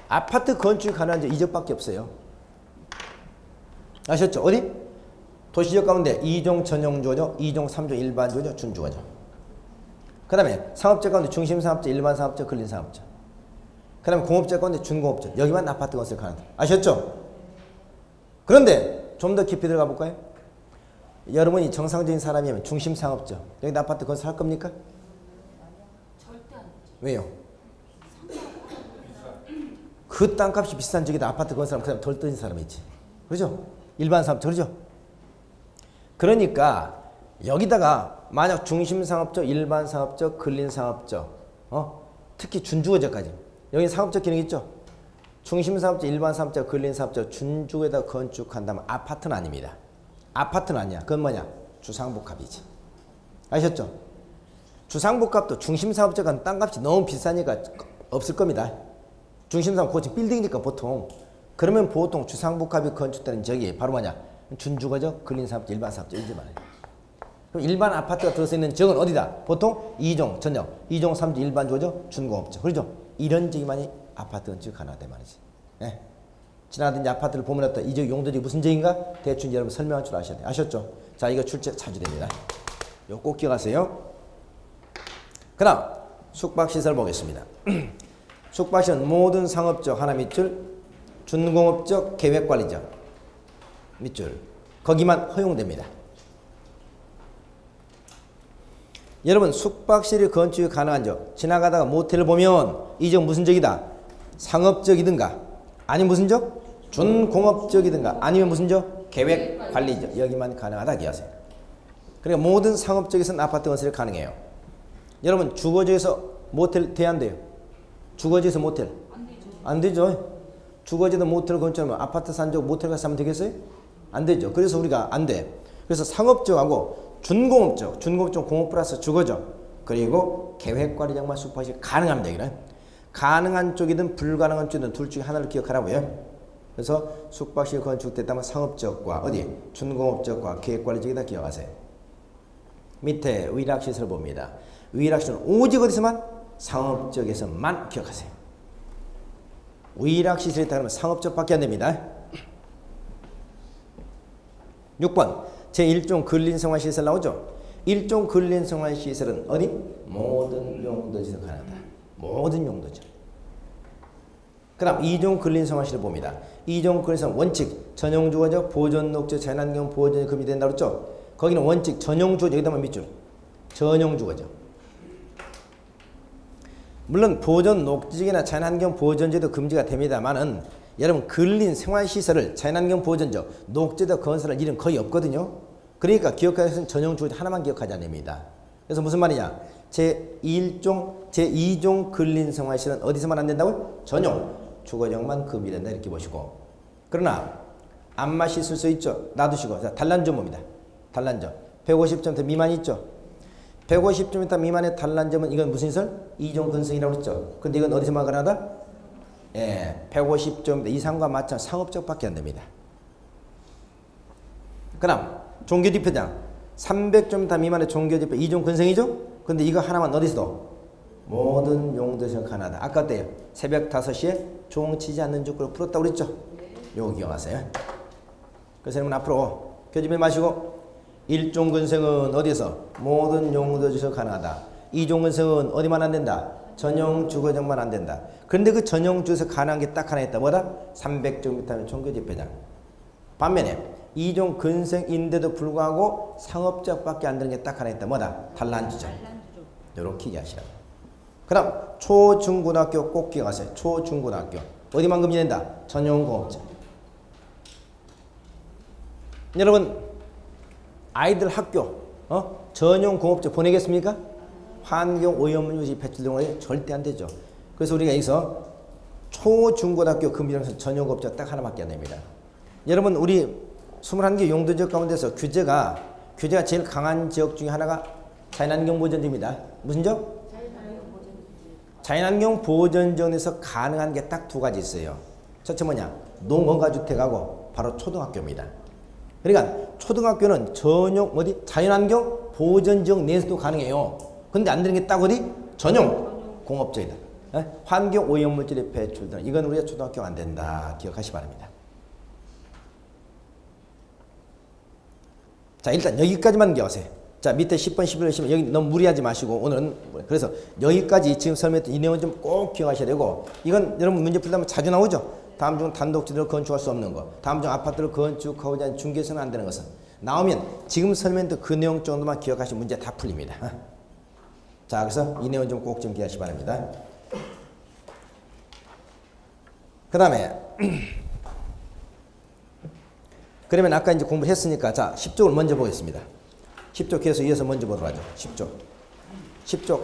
A: 아파트 건축이 가능한 지 이적밖에 없어요. 아셨죠? 어디? 도시적 가운데 2종 전용주거죠. 2종, 3종 일반주거죠. 준주거죠. 그 다음에 상업적 가운데 중심상업적, 일반상업적, 근린상업적. 그 다음에 공업적 가운데 준공업적. 여기만 아파트 건설 가능하다. 아셨죠? 그런데 좀 더 깊이 들어가 볼까요? 여러분이 정상적인 사람이면 중심상업적. 여기다 아파트 건설할 겁니까?
B: 절대 안 되죠.
A: 왜요? 그 땅값이 비싼 쪽에다 아파트 건설하면 그다음 덜 떠진 사람이지. 그렇죠? 일반 사업적. 그렇죠? 그러니까 여기다가 만약 중심상업적, 일반상업적, 근린상업적, 특히 준주거적까지 여기 상업적 기능 있죠? 중심상업적, 일반상업적, 근린상업적, 준주거에다 건축한다면 아파트는 아닙니다. 아파트는 아니야. 그건 뭐냐? 주상복합이지. 아셨죠? 주상복합도 중심상업적은 땅값이 너무 비싸니까 없을 겁니다. 중심상업 고층 빌딩이니까 보통. 그러면 보통 주상복합이 건축되는 지역이 바로 뭐냐? 준주거적, 근린상업적, 일반상업적 이지 말이에요. 그럼 일반 아파트가 들어서 있는 지역은 어디다? 보통 2종 전용, 2종 3종 일반주거적, 준공업적. 그렇죠? 이런 지역만이 아파트 건축이 가능하단 말이지. 예. 지나가던 아파트를 보면 어떤 이 지역 용도지 무슨 지역인가? 대충 여러분 설명할 줄 아셔야 돼요. 아셨죠? 자, 이거 출제 자주 됩니다. 이거 꼭 기억하세요. 그다음 숙박시설 보겠습니다. 숙박시설은 모든 상업적 하나 밑줄, 준공업적, 계획관리적 밑줄. 거기만 허용됩니다. 여러분 숙박시설이 건축이 가능한 적, 지나가다가 모텔을 보면 이 적 무슨 적이다? 상업적이든가 아니면 무슨 적? 준공업적이든가 아니면 무슨 적? 계획관리적. 여기만 가능하다 기하세요. 그러니까 모든 상업적에서는 아파트 건설이 가능해요. 여러분 주거지에서 모텔 돼야 안 돼요? 주거지에서 모텔? 안 되죠. 주거지에서 모텔을 건축하면 아파트 산적 모텔 가서 하면 되겠어요? 안 되죠. 그래서 우리가 안 돼. 그래서 상업적하고 준공업적, 준공업적 공업 플러스 주거적, 그리고 계획관리적만 숙박시 가능합니다. 여기는. 가능한 쪽이든 불가능한 쪽이든 둘 중에 하나를 기억하라고요. 그래서 숙박시 건축됐다면 상업적과 어디? 준공업적과 계획관리적이다 기억하세요. 밑에 위락시설 봅니다. 위락시설은 오직 어디서만? 상업적에서만 기억하세요. 위락시설이 있다 그러면 상업적밖에 안 됩니다. 6번 제1종 근린생활시설 나오죠? 1종 근린생활시설은 어디? 모든 용도지에서 가능하다. 모든 용도죠. 그 다음 2종 근린생활시설 봅니다. 2종 근린생활 원칙 전용주거적, 보존녹지, 자연환경 보호전이 금이 된다고 그랬죠? 거기는 원칙 전용주거적, 여기다만 밑줄 전용주거적. 물론 보존 녹지적이나 자연환경 보호전제도 금지가 됩니다만은 여러분 근린생활시설을 자연환경 보호전적, 녹지적 건설할 일은 거의 없거든요. 그러니까 기억하셔서 전용주거적 하나만 기억하지 않습니다. 그래서 무슨 말이냐? 제2종 근린생활시설은 어디서만 안 된다고요? 전용 주거적만 금지된다 이렇게 보시고. 그러나 안마시 쓸 수 있죠? 놔두시고. 자, 단란점 봅니다. 단란점 150점 미만 있죠? 150점 미만의 단란점은 이건 무슨 시설? 2종 근성이라고 그랬죠? 근데 이건 어디서만 가능하다? 예, 150점 이상과 마찬 상업적밖에 안 됩니다. 그 다음 종교지표장 300점 미만의 종교지표 2종 근성이죠? 근데 이거 하나만 어디서도? 모든 용도에서 가능하다. 아까 어때요? 새벽 5시에 종 치지 않는 조건으로 풀었다고 그랬죠? 요거 기억하세요. 그래서 여러분 앞으로 교집을 마시고 1종 근성은 어디에서? 모든 용도에서 가능하다. 2종 근성은 어디만 안 된다? 전용 주거정만 안 된다. 그런데 그 전용 주에서 가능한 게 딱 하나 있다. 뭐다? 300제곱미터면 총교집회장. 반면에 이종 근생인데도 불구하고 상업지역밖에 안 되는 게 딱 하나 있다. 뭐다? 단란주점. 이렇게 이해하시라고. 그럼 초중고등학교 꼭 기억하세요. 초중고등학교. 어디만 금지된다? 전용공업체. 여러분 아이들 학교 전용공업체 보내겠습니까? 환경오염물질 배출되는 거 절대 안 되죠. 그래서 우리가 여기서 초중고등학교 금지하면서 전용공업체가 딱 하나밖에 안 됩니다. 여러분 우리 21개 용도지역 가운데서 규제가 제일 강한 지역 중에 하나가 자연환경 보전지입니다. 무슨 지역? 자연환경 보전지역에서 가능한 게 딱 두 가지 있어요. 첫째 뭐냐? 농어가주택하고 바로 초등학교입니다. 그러니까 초등학교는 전용 자연환경 보전지역 내에서도 가능해요. 근데 안 되는 게 딱 어디? 전용 공업지역이다. 환경오염물질의 배출 등 이건 우리가 초등학교가 안 된다. 기억하시 바랍니다. 자 일단 여기까지만 기억하세요. 자 밑에 10번 11번 10번 여기 너무 무리하지 마시고 오늘은 그래서 여기까지 지금 설명했던 이 내용은 좀 꼭 기억하셔야 되고 이건 여러분 문제 풀다면 자주 나오죠. 다음 중 단독주택을 건축할 수 없는 것, 다음 중 아파트를 건축하고자 하는 중개에서는 안 되는 것은 나오면 지금 설명했던 그 내용 정도만 기억하시면 문제 다 풀립니다. 자 그래서 이 내용 좀 꼭 좀 기억하시기 바랍니다. 그 다음에 그러면 아까 이제 공부를 했으니까 자 10쪽을 먼저 보겠습니다. 10쪽 계속 이어서 먼저 보도록 하죠. 10쪽 10쪽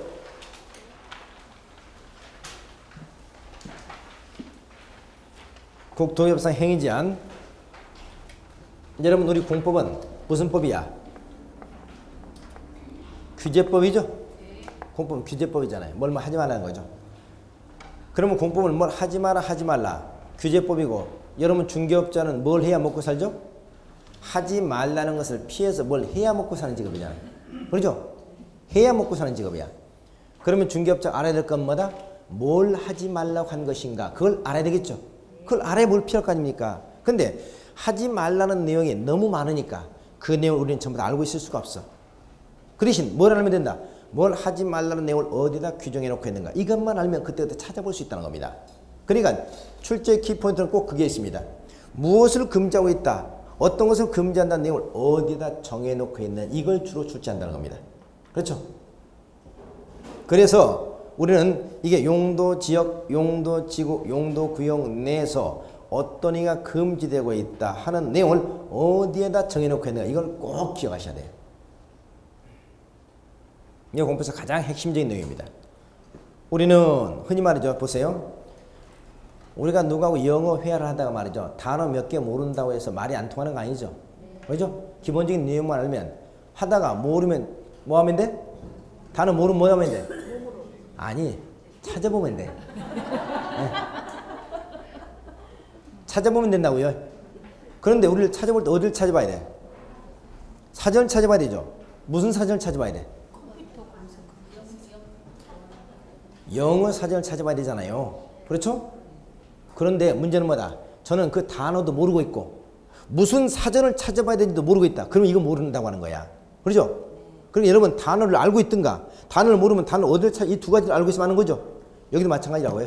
A: 국토개발상 행위제한. 여러분 우리 공법은 무슨 법이야? 규제법이죠? 공법은 규제법이잖아요. 뭘 하지 말라는 거죠. 그러면 공법은 뭘 하지 마라 하지 말라 규제법이고 여러분 중개업자는 뭘 해야 먹고 살죠? 하지 말라는 것을 피해서 뭘 해야 먹고 사는 직업이잖아요. 그렇죠? 해야 먹고 사는 직업이야. 그러면 중개업자 알아야 될 건 뭐다? 뭘 하지 말라고 한 것인가? 그걸 알아야 되겠죠. 그걸 알아야 뭘 피할 거 아닙니까? 근데 하지 말라는 내용이 너무 많으니까 그 내용을 우리는 전부 다 알고 있을 수가 없어. 그 대신 뭘 알면 된다? 뭘 하지 말라는 내용을 어디다 규정해 놓고 있는가? 이것만 알면 그때그때 찾아볼 수 있다는 겁니다. 그러니까 출제 키포인트는 꼭 그게 있습니다. 무엇을 금지하고 있다? 어떤 것을 금지한다는 내용을 어디다 정해놓고 있는 이걸 주로 출제한다는 겁니다. 그렇죠? 그래서 우리는 이게 용도지역, 용도지구, 용도구역 내에서 어떤 이가 금지되고 있다 하는 내용을 어디에다 정해놓고 있는가 이걸 꼭 기억하셔야 돼요. 이게 공부에서 가장 핵심적인 내용입니다. 우리는 흔히 말이죠. 보세요. 우리가 누구하고 영어 회화를 하다가 말이죠. 단어 몇 개 모른다고 해서 말이 안 통하는 거 아니죠. 그렇죠? 기본적인 내용만 알면 하다가 모르면 뭐 하면 돼? 단어 모르면 뭐 하면 돼? 아니 찾아보면 돼. 네. 찾아보면 된다고요. 그런데 우리를 찾아볼 때 어디를 찾아봐야 돼? 사전을 찾아봐야 되죠. 무슨 사전을 찾아봐야 돼? 영어 사전을 찾아봐야 되잖아요. 그렇죠? 그런데 문제는 뭐다? 저는 그 단어도 모르고 있고 무슨 사전을 찾아봐야 되는지도 모르고 있다. 그러면 이거 모른다고 하는 거야. 그렇죠? 그럼 여러분 단어를 알고 있든가 단어를 모르면 단어 어디를 찾아 이 두 가지를 알고 있으면 하는 거죠. 여기도 마찬가지라고요.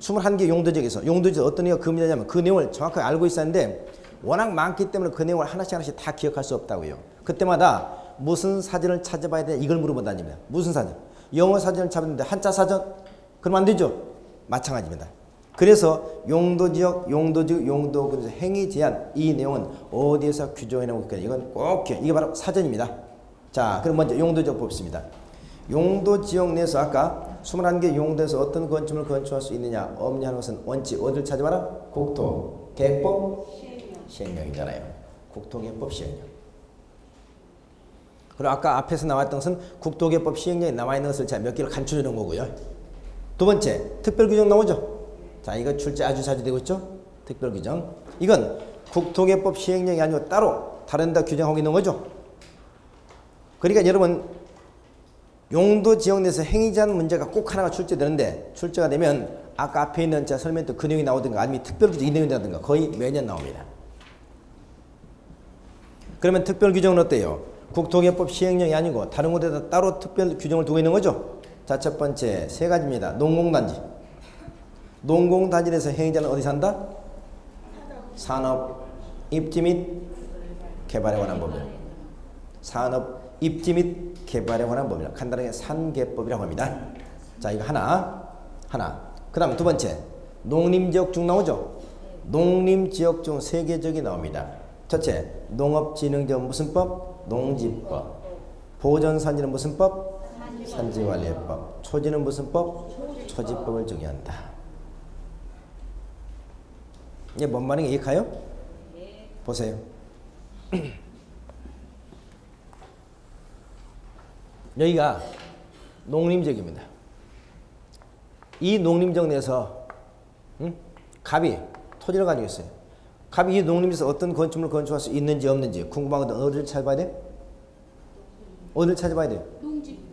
A: 21개 용도지역에서 용도지역 어떤 애가 금지하냐면 그 내용을 정확하게 알고 있었는데 워낙 많기 때문에 그 내용을 하나씩 다 기억할 수 없다고요. 그때마다 무슨 사전을 찾아봐야 돼? 이걸 물어본다입니다. 무슨 사전? 영어 사전을 찾았는데 한자 사전? 그러면 안 되죠. 마찬가지입니다. 그래서 용도지역, 용도구 행위 제한 이 내용은 어디에서 규정해 놓고 있을까? 이건 꼭 기억. 이게 바로 사전입니다. 자, 그럼 먼저 용도지역 봅습니다. 용도지역 내에서 아까 21개 용도에서 어떤 건축물을 건축할 수 있느냐 없냐 하는 것은 원칙 어디를 찾아봐라? 국토, 계획법, 시행령이잖아요. 국토계획법, 시행령. 그리고 아까 앞에서 나왔던 것은 국토계획법 시행령에 남아있는 것을 제가 몇 개를 간추려 놓은 거고요. 두 번째, 특별규정 나오죠? 자, 이거 출제 아주 자주 되고 있죠? 특별규정. 이건 국토계획법 시행령이 아니고 따로 다른 데 규정하고 있는 거죠? 그러니까 여러분 용도지역 내에서 행위제한 문제가 꼭 하나가 출제되는데 출제가 되면 아까 앞에 있는 제가 설명했던 그 내용이 나오든가 아니면 특별규정 이 내용이 나오든가 거의 매년 나옵니다. 그러면 특별규정은 어때요? 국토계획법 시행령이 아니고 다른 곳에다 따로 특별규정을 두고 있는 거죠? 자, 첫 번째 세 가지입니다. 농공단지. 농공단지에서 행위자는 어디 산다? 산업, 입지 및 개발에 관한 법률. 산업, 입지 및 개발에 관한 법률. 간단하게 산개법이라고 합니다. 자, 이거 하나. 그 다음 두 번째. 농림지역 중 나오죠? 농림지역 중 세계적이 나옵니다. 첫째, 농업진흥적 무슨 법? 농지법. 보존산지는 무슨 법? 산지관리법. 초지는 무슨 법? 초지법을 정의한다. 이게 뭔 말인가 이해가요? 보세요. 여기가 농림지역입니다. 이 농림지역 내에서 갑이 토지를 가지고 있어요. 갑이 이 농림지에서 어떤 건축물을 건축할 수 있는지 없는지 궁금하거든. 어디를 찾아봐야 돼? 어디를 찾아봐야 돼?
B: 농지법.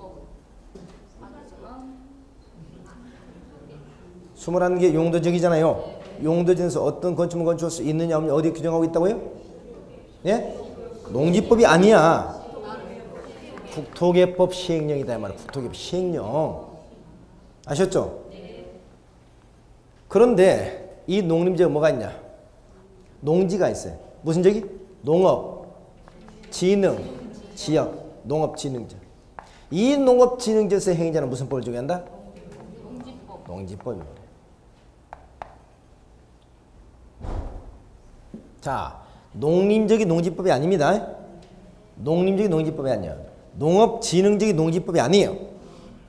A: 21개 용도지역이잖아요. 용도지역에서 어떤 건축물을 건축할 수 있느냐 없느냐 어디 규정하고 있다고요? 예? 농지법이 아니야. 국토개법 시행령이다 이 말이야. 국토개법 시행령. 아셨죠? 그런데 이 농림지역 뭐가 있냐? 농지가 있어요. 무슨 지역이? 농업, 진흥, 지역, 농업진흥지역. 이 농업진흥지역에서 행위자는 무슨 법을 정의한다?
B: 농지법.
A: 농지법입니다. 자, 농림적이 농지법이 아닙니다. 농림적이 농지법이 아니야. 농업진흥적이 농지법이 아니에요.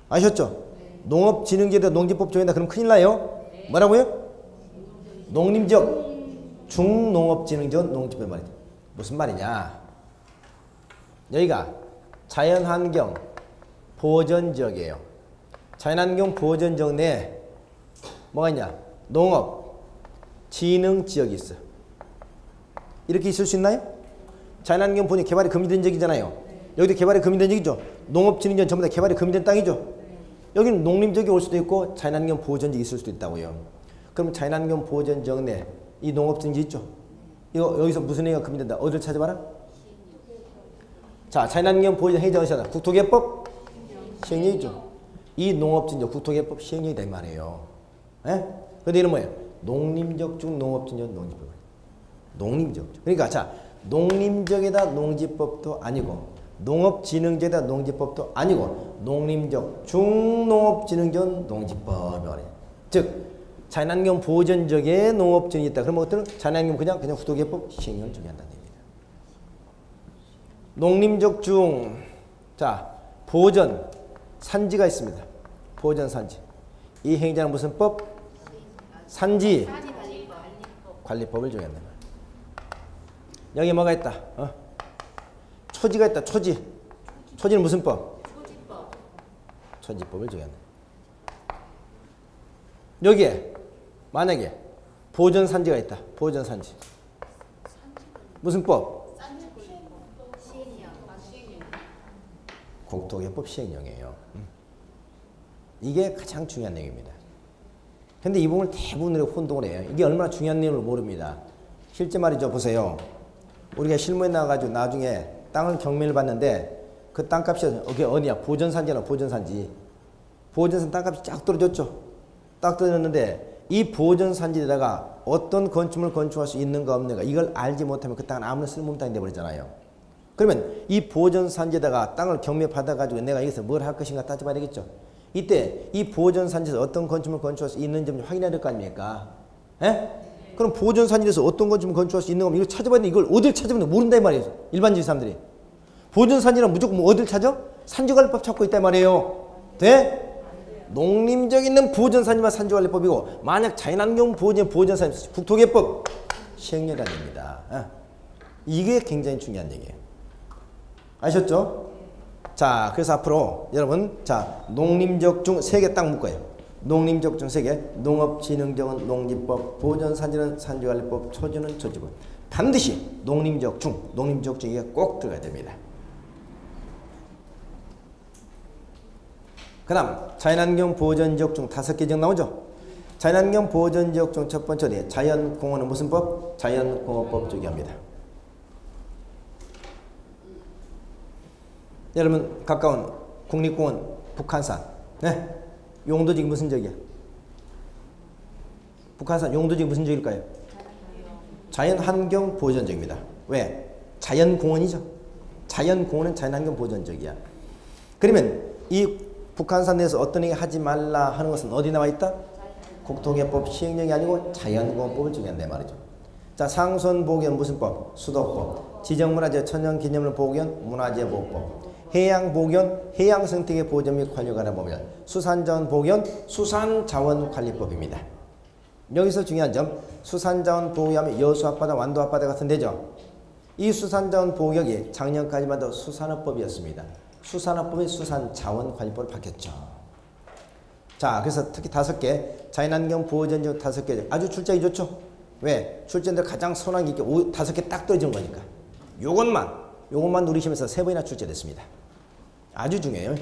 A: 아셨죠? 농업진흥지역에다 농지법 정한다 그럼 큰일 나요. 뭐라고요? 농림지역 중농업진흥지역 농지법 말이죠. 무슨 말이냐? 여기가 자연환경 보전지역이에요. 자연환경 보전지역 내에 뭐가 있냐? 농업 진흥지역이 있어. 이렇게 있을 수 있나요? 자연환경 보니 개발이 금지된 지역이잖아요. 여기도 개발이 금지된 지역이죠. 농업진흥지역 전부 다 개발이 금지된 땅이죠. 여기는 농림지역이 올 수도 있고 자연환경 보전지역이 있을 수도 있다고요. 그럼 자연환경 보전지역 내 이 농업진흥지 있죠. 이거 여기서 무슨 행위가 금지된다. 어디를 찾아봐라? 자, 자연환경 보전 행위자 어디서 국토개법 시행령이 있죠. 이 농업진흥지역 국토개법 시행령이다 이 말이에요. 예? 근데 이는 뭐예요? 농림지역 중 농업진흥지역 농지법. 농림지역. 그러니까 자, 농림지역에다 농지법도 아니고 농업진흥지역에다 농지법도 아니고 농림지역 중농업진흥지역 농지법이 말이에요. 즉 자연환경 보전지역에 농업진흥이 있다. 그러면 어떤 자연환경 그냥 국토개법 시행령을 정의한다는 얘기예요. 농림지역 중 자, 보전 산지가 있습니다. 보전 산지. 이 행위자는 무슨 법? 산지 관리법을 정의한다. 여기 뭐가 있다? 초지가 있다. 초지. 초지는 무슨 법? 초지법을 정의한다. 여기에 만약에 보전산지가 있다. 보전산지. 무슨 법? 국토개법 시행령이에요. 이게 가장 중요한 내용입니다. 근데 이 부분을 대부분으로 혼동을 해요. 이게 얼마나 중요한 내용을 모릅니다. 실제 말이죠. 보세요. 우리가 실무에 나가가지고 나중에 땅을 경매를 받는데 그 땅값이 어디야? 보전산지나 보전산지. 보전산 땅값이 쫙 떨어졌죠. 딱 떨어졌는데 이 보전산지에다가 어떤 건축물을 건축할 수 있는가 없는가 이걸 알지 못하면 그 땅은 아무나 쓸모없는 땅이 돼버리잖아요. 그러면 이 보전산지에다가 땅을 경매 받아가지고 내가 여기서 뭘 할 것인가 따져봐야 되겠죠. 이때 이 보전산지에서 어떤 건축물을 건축할 수 있는지 좀 확인해야 될 거 아닙니까? 예? 그럼 보전산지에서 어떤 건축물을 건축할 수 있는가 이걸 찾아봐야 되는데 이걸 어딜 찾으면 모른다 이 말이에요. 일반적인 사람들이. 보전산지는 무조건 뭐 어딜 찾아? 산지관리법 찾고 있단 말이에요. 돼? 농림지역 있는 보전산지만 산지관리법이고 만약 자연환경 보전산지 국토개법 시행령이라는 겁니다. 이게 굉장히 중요한 얘기예요. 아셨죠? 자, 그래서 앞으로 여러분 자 농림지역 중 3개 딱 묶어요. 농림지역 중 3개. 농업진흥지역은 농지법, 보전산지는 산지관리법, 초지는 초지법. 반드시 농림지역 중 이게 꼭 들어가야 됩니다. 그 다음 자연환경 보전지역 중 5개 지역 나오죠. 자연환경 보전지역 중 첫 번째 어디? 자연공원은 무슨 법? 자연공원법 적용합니다. 여러분 가까운 국립공원 북한산 네. 용도지구 무슨 적이야? 북한산 용도지구 무슨 적일까요? 자연환경 보전적입니다. 왜? 자연공원이죠. 자연공원은 자연환경 보전적이야. 그러면 이 북한산 내에서 어떤 얘기 하지 말라 하는 것은 어디 나와 있다? 국토개법 시행령이 아니고 자연공원법을 정의한다 말이죠. 자, 상선보호구역은 무슨 법? 수도법. 지정문화재 천연기념물 보호구역은 문화재보호법. 해양보호구역은 해양생태계 보전 및 관리에 관한 법이다. 수산자원보호구역은 수산자원관리법입니다. 여기서 중요한 점, 수산자원보호구역하면 여수 앞바다, 완도 앞바다 같은 데죠. 이 수산자원보호구역이 작년까지만 해도 수산업법이었습니다. 수산업법이 수산자원관리법으로 바뀌었죠. 자, 그래서 특히 5개, 자연환경 보호전적 5개 아주 출제하기 좋죠. 왜? 출제인들 가장 선호하기 있게 5개 딱 떨어지는 거니까. 요것만 누리시면서 3번이나 출제됐습니다. 아주 중요해요.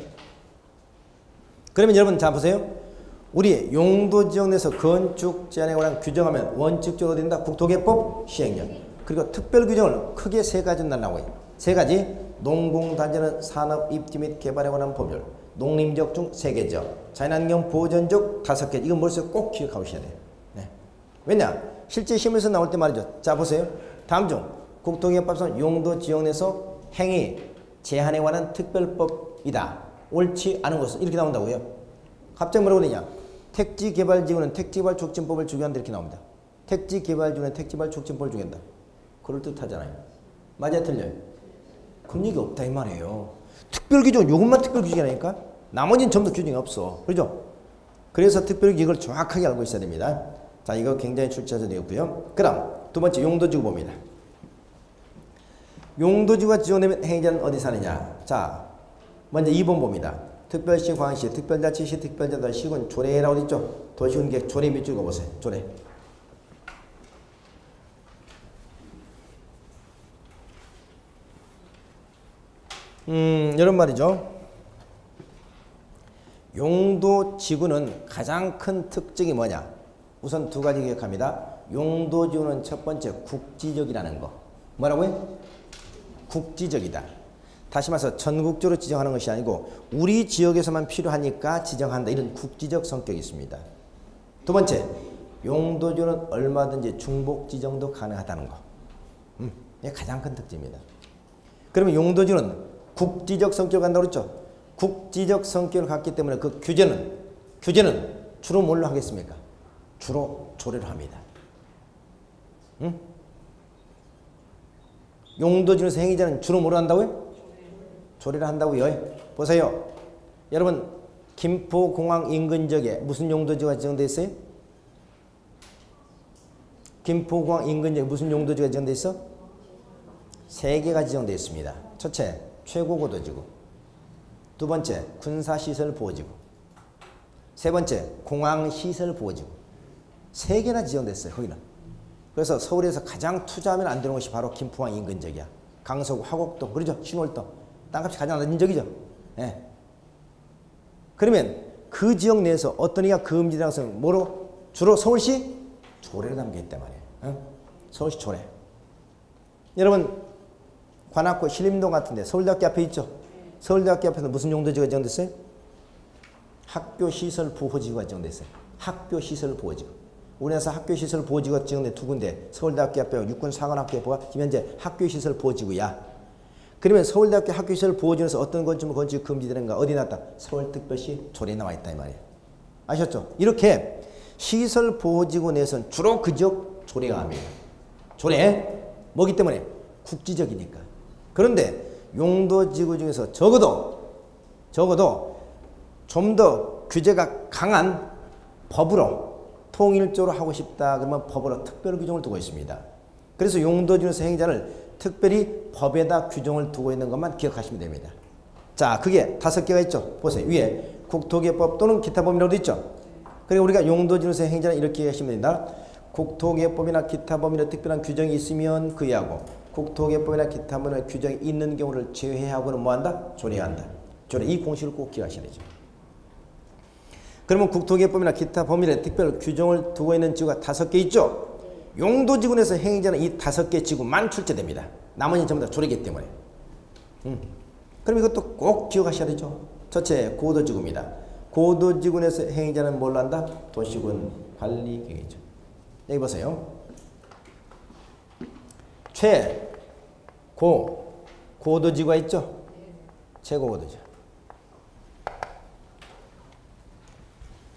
A: 그러면 여러분 자 보세요. 우리 용도지역 내에서 건축 제한에 관한 규정하면 원칙적으로 된다. 국토개법 시행령. 그리고 특별규정을 크게 3가지 나누고 있어요. 3가지. 농공단지는 산업 입지 및 개발에 관한 법률. 농림적 중 3개죠. 자연환경 보전적 5개. 이건 머릿속에 꼭 기억하셔야 돼요. 네. 왜냐? 실제 시험에서 나올 때 말이죠. 자 보세요. 다음 중 국토개법상 용도지역 내에서 행위 제한에 관한 특별법이다. 옳지 않은 것은 이렇게 나온다고요. 갑자기 뭐라고 되냐? 택지개발지구는 택지개발 촉진법을 적용한다 이렇게 나옵니다. 택지개발지구는 택지개발 촉진법을 적용한다. 그럴듯하잖아요. 맞아요? 틀려요? 그런 얘기 없다 이 말이에요. 특별규정 요것만 특별규정이라니까. 나머지는 전부 규정이 없어. 그렇죠? 그래서 특별규정을 정확하게 알고 있어야 됩니다. 자, 이거 굉장히 출제해서 되었고요. 그다음 두 번째 용도지구 봅니다. 용도지구가 지정되면 행위자는 어디 사느냐? 자, 먼저 2번 봅니다. 특별시, 광시, 특별자치시, 특별자치도 시군 조례라고 있죠? 도시군계획 조례 밑줄 그어보세요. 조례. 이런 말이죠. 용도지구는 가장 큰 특징이 뭐냐? 우선 2가지 기억합니다. 용도지구는 첫 번째 국지적이라는 거. 뭐라고요? 국지적이다. 다시 말해서 전국적으로 지정하는 것이 아니고 우리 지역에서만 필요하니까 지정한다. 이런 국지적 성격이 있습니다. 두 번째, 용도지구는 얼마든지 중복 지정도 가능하다는 거. 이게 가장 큰 특징입니다. 그러면 용도지구는 국지적 성격을 갖는다고 그랬죠? 국지적 성격을 갖기 때문에 그 규제는 주로 뭘로 하겠습니까? 주로 조례로 합니다. 응? 용도지구에서 행위자는 주로 뭐로 한다고요? 조례를 한다고요. 보세요. 여러분 김포공항 인근 지역에 무슨 용도지구가 지정되어 있어요? 김포공항 인근 지역에 무슨 용도지구가 지정되어 있어? 3개가 지정되어 있습니다. 첫째, 최고고도지구. 두 번째, 군사시설보호지구. 세 번째, 공항시설보호지구. 3개나 지정됐어요. 거기는. 그래서 서울에서 가장 투자하면 안 되는 것이 바로 김포항 인근 지역이야. 강서구, 화곡동, 그러죠? 신월동. 땅값이 가장 낮은 지역이죠. 네. 그러면 그 지역 내에서 어떤 이가 금지라는 것은 뭐로? 주로 서울시 조례를 담겨있단 말이에요. 응? 서울시 조례. 여러분 관악구 신림동 같은데 서울대학교 앞에 있죠? 서울대학교 앞에서 무슨 용도지구가 지정됐어요? 학교시설보호지구가 지정됐어요. 학교시설보호지구. 우리나라에서 학교시설보호지구가 지정된 2군데 서울대학교 앞에 육군사관학교가 현재 학교시설보호지구야. 그러면 서울대학교 학교시설보호지구에서 어떤 건축이 금지되는가? 어디 나왔다? 서울특별시 조례에 나와 있다 이 말이에요. 아셨죠? 이렇게 시설보호지구 내에서는 주로 그 지역 조례가 합니다. 조례 뭐기 때문에? 국지적이니까. 그런데 용도지구 중에서 적어도 좀 더 규제가 강한 법으로 통일적으로 하고 싶다 그러면 법으로 특별 규정을 두고 있습니다. 그래서 용도지구에서 행위자를 특별히 법에다 규정을 두고 있는 것만 기억하시면 됩니다. 자, 그게 5개가 있죠. 보세요. 위에 국토개법 또는 기타 법이라고 있죠. 그리고 우리가 용도지구에서 행위자는 이렇게 하시면 됩니다. 국토개법이나 기타 법률에 특별한 규정이 있으면 그의하고 국토개법이나 기타 법률에 규정이 있는 경우를 제외하고는 뭐한다? 조례한다. 조례. 이 공식을 꼭 기억하셔야 되죠. 그러면 국토개법이나 기타 법률에 특별 규정을 두고 있는 지구가 5개 있죠. 용도지구 내에서 행위자는 이 5개 지구만 출제됩니다. 나머지는 전부 다 조례이기 때문에. 그럼 이것도 꼭 기억하셔야 되죠. 첫째, 고도지구입니다. 고도지구에서 행위자는 뭘 한다? 도시군 관리계획이죠. 여기 보세요. 고도지구가 있죠? 최고고도죠.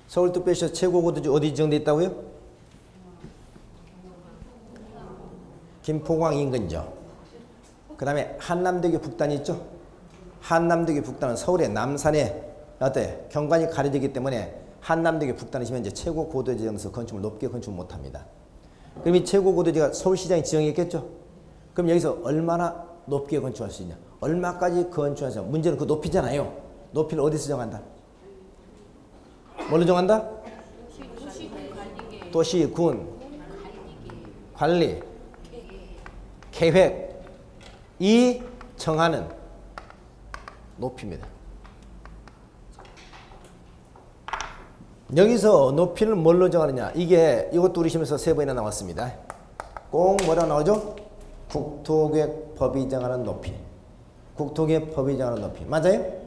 A: 서울특별시에서 최고고도지구 어디 지정되어 있다고요? 김포광 인근죠. 그 다음에 한남대교 북단이 있죠? 한남대교 북단은 서울의 남산에 어때? 경관이 가려지기 때문에 한남대교 북단이시면 이제 최고고도 지정에서 건축을 높게 건축 못합니다. 그럼 이 최고고도지가 서울시장이 지정했겠죠? 그럼 여기서 얼마나 높게 건축할 수 있냐? 얼마까지 건축할 수 있냐? 문제는 그 높이잖아요. 높이를 어디서 정한다? 뭘로 정한다? 도시군 관리 계획이 정하는 높이입니다. 여기서 높이를 뭘로 정하느냐? 이것도 우리 시험에서 3번이나 나왔습니다. 꼭 뭐라 나오죠? 국토계획법이 정하는 높이. 국토계획법이 정하는 높이. 맞아요?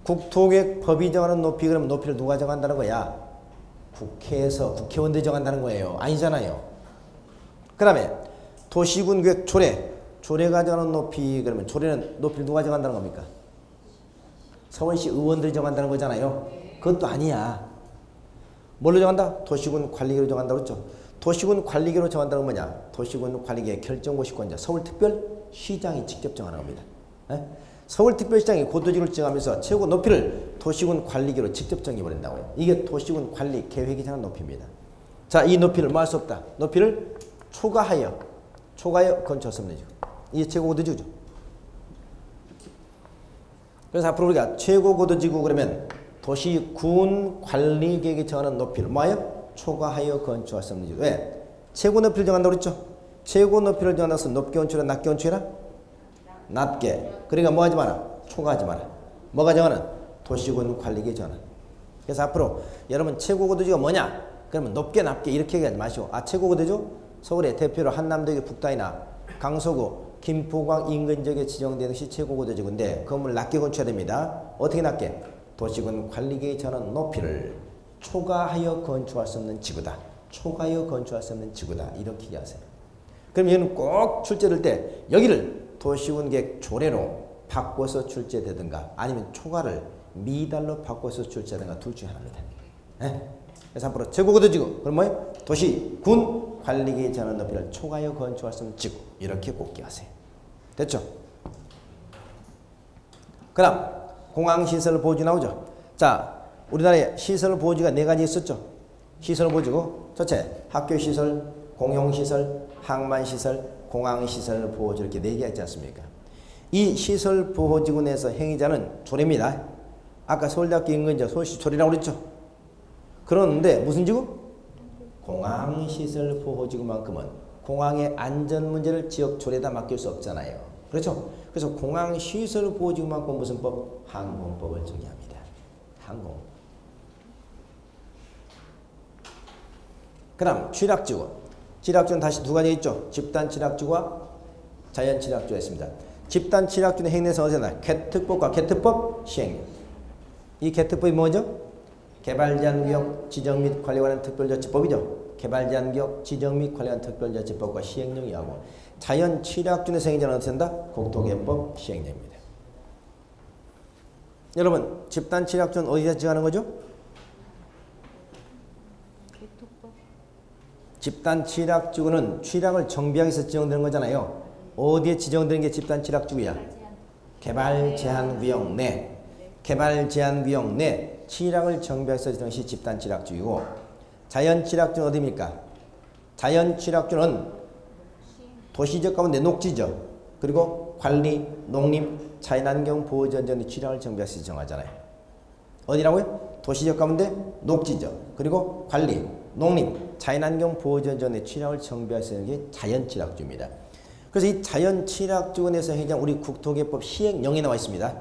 A: 국토계획법이 정하는 높이. 그러면 높이를 누가 정한다는 거야? 국회에서 국회의원들이 정한다는 거예요. 아니잖아요. 그 다음에 도시군계획 조례가 정하는 높이. 그러면 조례는 높이를 누가 정한다는 겁니까? 서울시 의원들이 정한다는 거잖아요. 그것도 아니야. 뭘로 정한다? 도시군 관리계로 정한다고 했죠. 도시군 관리계로 정한다는 건 뭐냐? 도시군 관리계 결정고시권자 서울특별시장이 직접 정하는 겁니다. 서울특별시장이 고도지구를 정하면서 최고 높이를 도시군 관리계로 직접 정해버린다고요. 이게 도시군 관리 계획이 정하는 높이입니다. 자, 이 높이를 뭐 할 수 없다. 높이를 초과하여 건축할 수 없는 지구. 이게 최고고도지구죠. 그래서 앞으로 우리가 최고고도지구 그러면 도시군 관리계획이 정하는 높이를 뭐하여? 초과하여 건축할 수 없는 지구. 왜? 최고 높이를 정한다고 그랬죠? 최고 높이를 정한다고 해서 높게 건축해라? 낮게 건축해라? 낮게. 그러니까 뭐 하지 마라? 초과하지 마라. 뭐가 정하는? 도시군 관리계획이 정하는. 그래서 앞으로 여러분 최고고도지구가 뭐냐? 그러면 높게 낮게 이렇게 얘기하지 마시고 최고고도지구? 서울의 대표로 한남대교 북단이나 강서구 김포광 인근 지역에 지정되는 것이 최고고도지구인데 건물을 낮게 건축해야 됩니다. 어떻게 낮게? 도시군 관리계획이 정하는 높이를 초과하여 건축할 수 없는 지구다. 초과하여 건축할 수 없는 지구다. 이렇게 얘기하세요. 그럼 얘는 꼭 출제될 때 여기를 도시군 계획 조례로 바꿔서 출제되든가 아니면 초과를 미달로 바꿔서 출제하든가 둘 중에 하나입니다. 그래서 앞으로 최고고도지구 그럼 뭐예요? 도시군 관리계획이 정하는 높이를 초과하여 건축할 수 없는 지구. 이렇게 꼭 기하세요. 됐죠? 그 다음 공항시설보호지 나오죠. 자, 우리나라에 시설보호지가 4가지 있었죠. 시설보호지고 첫째 학교시설, 공용시설, 항만시설, 공항시설보호지 이렇게 4개 있지 않습니까? 이 시설보호지구 내에서 행위자는 조례입니다. 아까 서울대학교 인근지역 서울시 조례라고 그랬죠. 그런데 무슨 지구? 공항시설보호지구만큼은 공항의 안전 문제를 지역 조례에다 맡길 수 없잖아요. 그렇죠? 그래서 공항시설보호지구만큼 무슨 법? 항공법을 정의합니다. 항공. 그 다음 취락지구. 취락지구는 다시 2가지 있죠. 집단취락지구와 자연취락지구가 있습니다. 집단취락지구는 행내에서 어디서 나요? 개특법과 개특법 시행령. 이 개특법이 뭐죠? 개발제한구역 지정 및 관리에 관한 특별조치법이죠. 개발제한구역 지정 및 관리에 관한 특별조치법과 시행령이하고 자연취락지구에서 행위자는 어떻게 한다? 국토계획법 시행령입니다. 여러분 집단취락지구는 어디서 지정하는 거죠? 집단취락지구는 취락을 정비하기 위해서 지정되는 거잖아요. 어디에 지정되는 게 집단취락지구야? 개발제한구역 내. 개발제한구역 내 취락을 정비하기 위해서 지정된 것이 집단취락지구이고 자연취락지구는 어디입니까? 자연취락지구는 도시지역 가운데 녹지죠. 그리고 관리, 농림, 자연환경 보호전전의 취락을 정비하기 위해서 지정하잖아요. 어디라고요? 도시지역 가운데 녹지죠. 그리고 관리, 농림, 자연환경 보호전전의 취락을 정비하기 위해서 게 자연취락지구입니다. 그래서 이 자연취락지구에 대해서 행위자 우리 국토계획법 시행령에 나와 있습니다.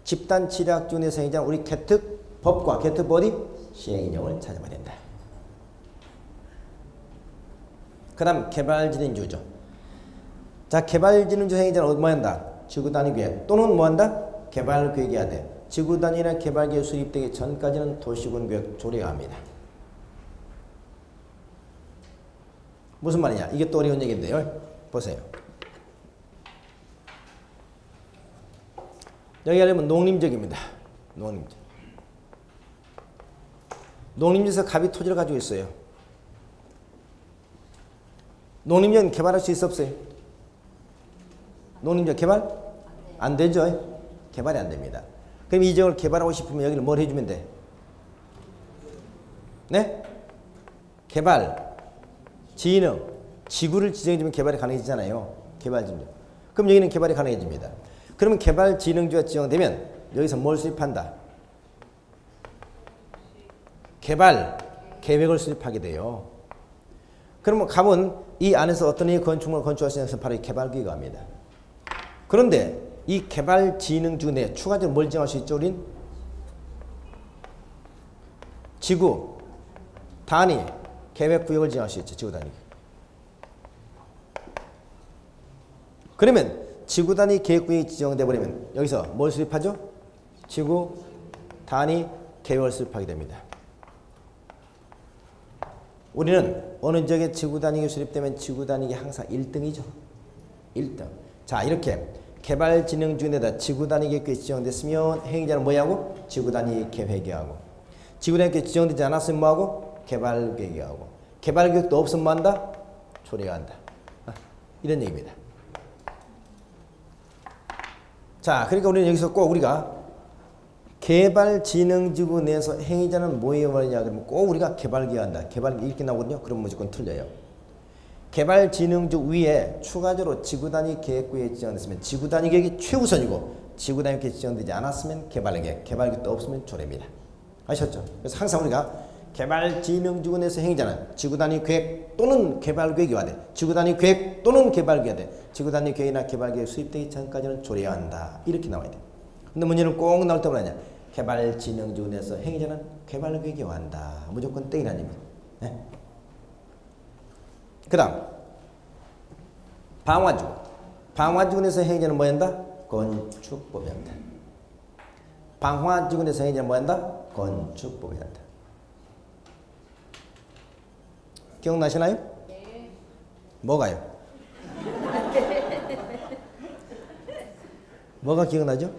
A: 집단취락지구에 대해서 행위자 우리 개특법과 개특법이 시행령을 찾아봐야 된다. 그 다음 개발진흥주죠. 자, 개발진흥주 행위자는 뭐 한다? 지구단위계획 또는 뭐 한다? 개발계획해야 돼. 지구 단위나 개발계획 수립되기 전까지는 도시군 계획 조례가 합니다. 무슨 말이냐? 이게 또 어려운 얘기인데요. 보세요. 여기 하려면 농림지역입니다. 농림지역. 농림지에서 갑이 토지를 가지고 있어요. 농림지역은 개발할 수 있어 없어요? 농림지역 개발? 안 되죠. 개발이 안 됩니다. 그럼 이 지역을 개발하고 싶으면 여기를 뭘 해주면 돼? 네? 개발, 진흥, 지구를 지정해주면 개발이 가능해지잖아요. 개발 진흥. 그럼 여기는 개발이 가능해집니다. 그러면 개발 진흥지가 지정되면 여기서 뭘 수립한다? 개발 계획을 수립하게 돼요. 그러면 갑은 이 안에서 어떤 건축물을 건축할 수 있는 바로 이 개발계획을 합니다. 그런데 이 개발 진흥지구 내에 추가적으로 뭘 지정할 수 있죠? 우린 지구 단위 계획구역을 지정할 수 있죠. 지구 단위. 그러면 지구 단위 계획구역이 지정돼 버리면 여기서 뭘 수립하죠? 지구 단위 계획을 수립하게 됩니다. 우리는 어느 지역에 지구 단위가 수립되면 지구 단위가 항상 1등이죠. 1등. 자, 이렇게 개발 진흥 중에다 지구 단위 계획이 지정됐으면 행위자는 뭐하고? 지구 단위 계획이 하고. 지구 단위 계획이 지정되지 않았으면 뭐하고? 개발 계획이 하고. 개발 계획도 없으면 뭐 한다? 초래가 한다. 이런 얘기입니다. 자, 그러니까 우리는 여기서 꼭 우리가 개발진흥지구 내에서 행위자는 뭐에 말이냐 그러면 꼭 우리가 개발계획 한다. 개발계획 이렇게 나오거든요. 그럼 무조건 틀려요. 개발진흥지구 위에 추가적으로 지구단위 계획구역이 지정됐으면 지구단위 계획이 최우선이고 지구단위 계획이 지정되지 않았으면 개발계획, 개발계획도 없으면 조례입니다. 아셨죠? 그래서 항상 우리가 개발진흥지구 내에서 행위자는 지구단위 계획 또는 개발계획이어야 돼. 지구단위 계획 또는 개발계획이어야 돼. 지구단위 계획이나 개발계획 수립되기 전까지는 조례해야 한다. 이렇게 나와야 돼. 근데 문제는 꼭 나올 때 뭐냐? 개발진흥지구 내에서 행위자는 개발계획이어야 한다. 무조건 땡이라는 얘기입니다. 네? 그 다음 방화지구. 방화지구 내에서 행위자는 뭐 한다? 건축법이 한다. 방화지구 내에서 행위자는 뭐 한다? 건축법이 한다. 기억나시나요?
B: 네.
A: 뭐가요? 뭐가 기억나죠?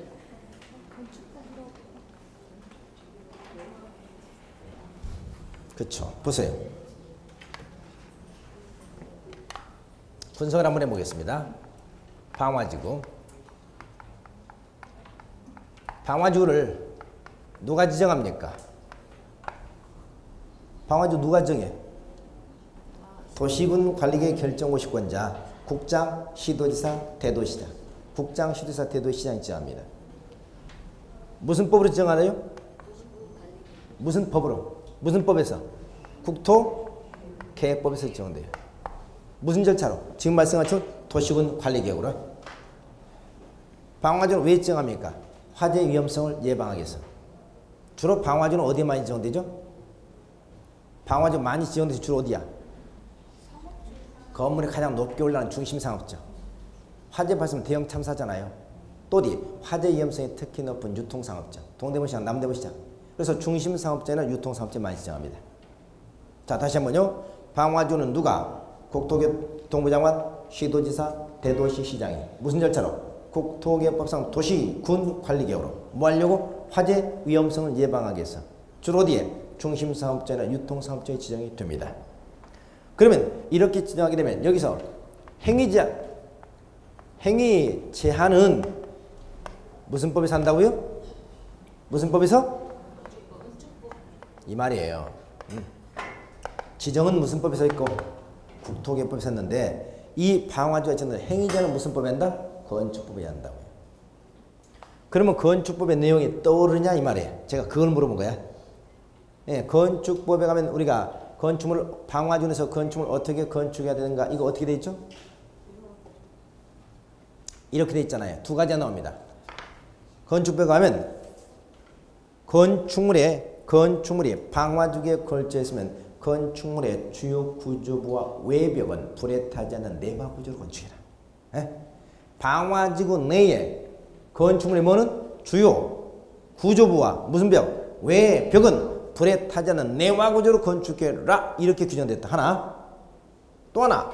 A: 그렇죠. 보세요. 분석을 한번 해보겠습니다. 방화지구. 방화지구를 누가 지정합니까? 방화지구 누가 정해? 도시군 관리계획 결정 50권자, 국장, 시도지사, 대도시장. 국장, 시도지사, 대도시장이 지정합니다. 무슨 법으로 지정하나요? 무슨 법으로? 무슨 법에서? 국토계획법에서 지정돼요. 무슨 절차로? 지금 말씀하신 도시군 관리계획으로. 방화지구는 왜 지정합니까? 화재 위험성을 예방하기 위해서. 주로 방화지구는 어디에 많이 지정되죠? 방화지구 많이 지정돼서 주로 어디야? 건물이 가장 높게 올라가는 중심상업죠. 화재 발생 대형 참사잖아요. 또 어디? 화재 위험성이 특히 높은 유통상업죠. 동대문시장, 남대문시장. 그래서 중심상업자나 유통상업자 많이 지정합니다. 자, 다시 한번요. 방화지구는 누가? 국토교통부 장관, 시도지사, 대도시시장이. 무슨 절차로? 국토계획법상 도시군 관리계획으로. 뭐 하려고? 화재 위험성을 예방하기 위해서. 주로 어디에? 중심상업자나 유통상업자에 지정이 됩니다. 그러면 이렇게 지정하게 되면 여기서 행위 제한은 무슨 법에서 한다고요? 무슨 법에서? 이 말이에요. 지정은 무슨 법에서 있고 국토계획법에서 했는데 이 방화지구가 지정된 행위제한은 무슨 법에 한다? 건축법에 한다고요. 그러면 건축법의 내용이 떠오르냐 이 말이에요. 제가 그걸 물어본 거야. 예, 건축법에 가면 우리가 건축물을 방화지구에서 건축물을 어떻게 건축해야 되는가 이거 어떻게 돼 있죠? 이렇게 돼 있잖아요. 두 가지가 나옵니다. 건축법에 가면 건축물이 방화지구에 걸쳐 있으면 건축물의 주요 구조부와 외벽은 불에 타지 않는 내막 구조로 건축해라. 예? 방화지구 내에 건축물이 뭐는 주요 구조부와 무슨 벽? 외 벽은 불에 타지 않는 내화 구조로 건축해라. 이렇게 규정됐다. 하나. 또 하나.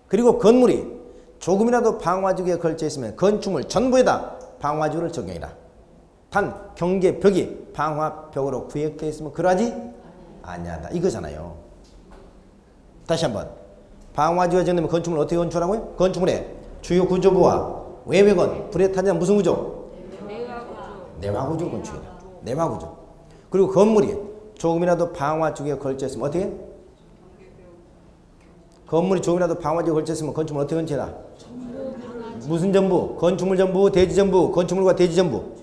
A: 그리고 건물이 조금이라도 방화지구에 걸쳐 있으면 건축물 전부에다 방화지구를 적용해라. 단 경계벽이 방화벽으로 구획되어 있으면 그러하지 아니하다. 이거잖아요. 다시 한번. 방화지구가 정되면 건축물을 어떻게 건축하라고요? 건축물의 주요 구조부와 외벽은 불에 타지 않는 무슨 구조? 내화 구조 건축이다. 내화 구조. 그리고 건물이 조금이라도 방화지구에 걸쳐 있으면 어떻게? 건물이 조금이라도 방화지구에 걸쳐 있으면 건축물 어떻게 건축해라? 무슨 전부? 건축물 전부, 대지 전부, 건축물과 대지 전부.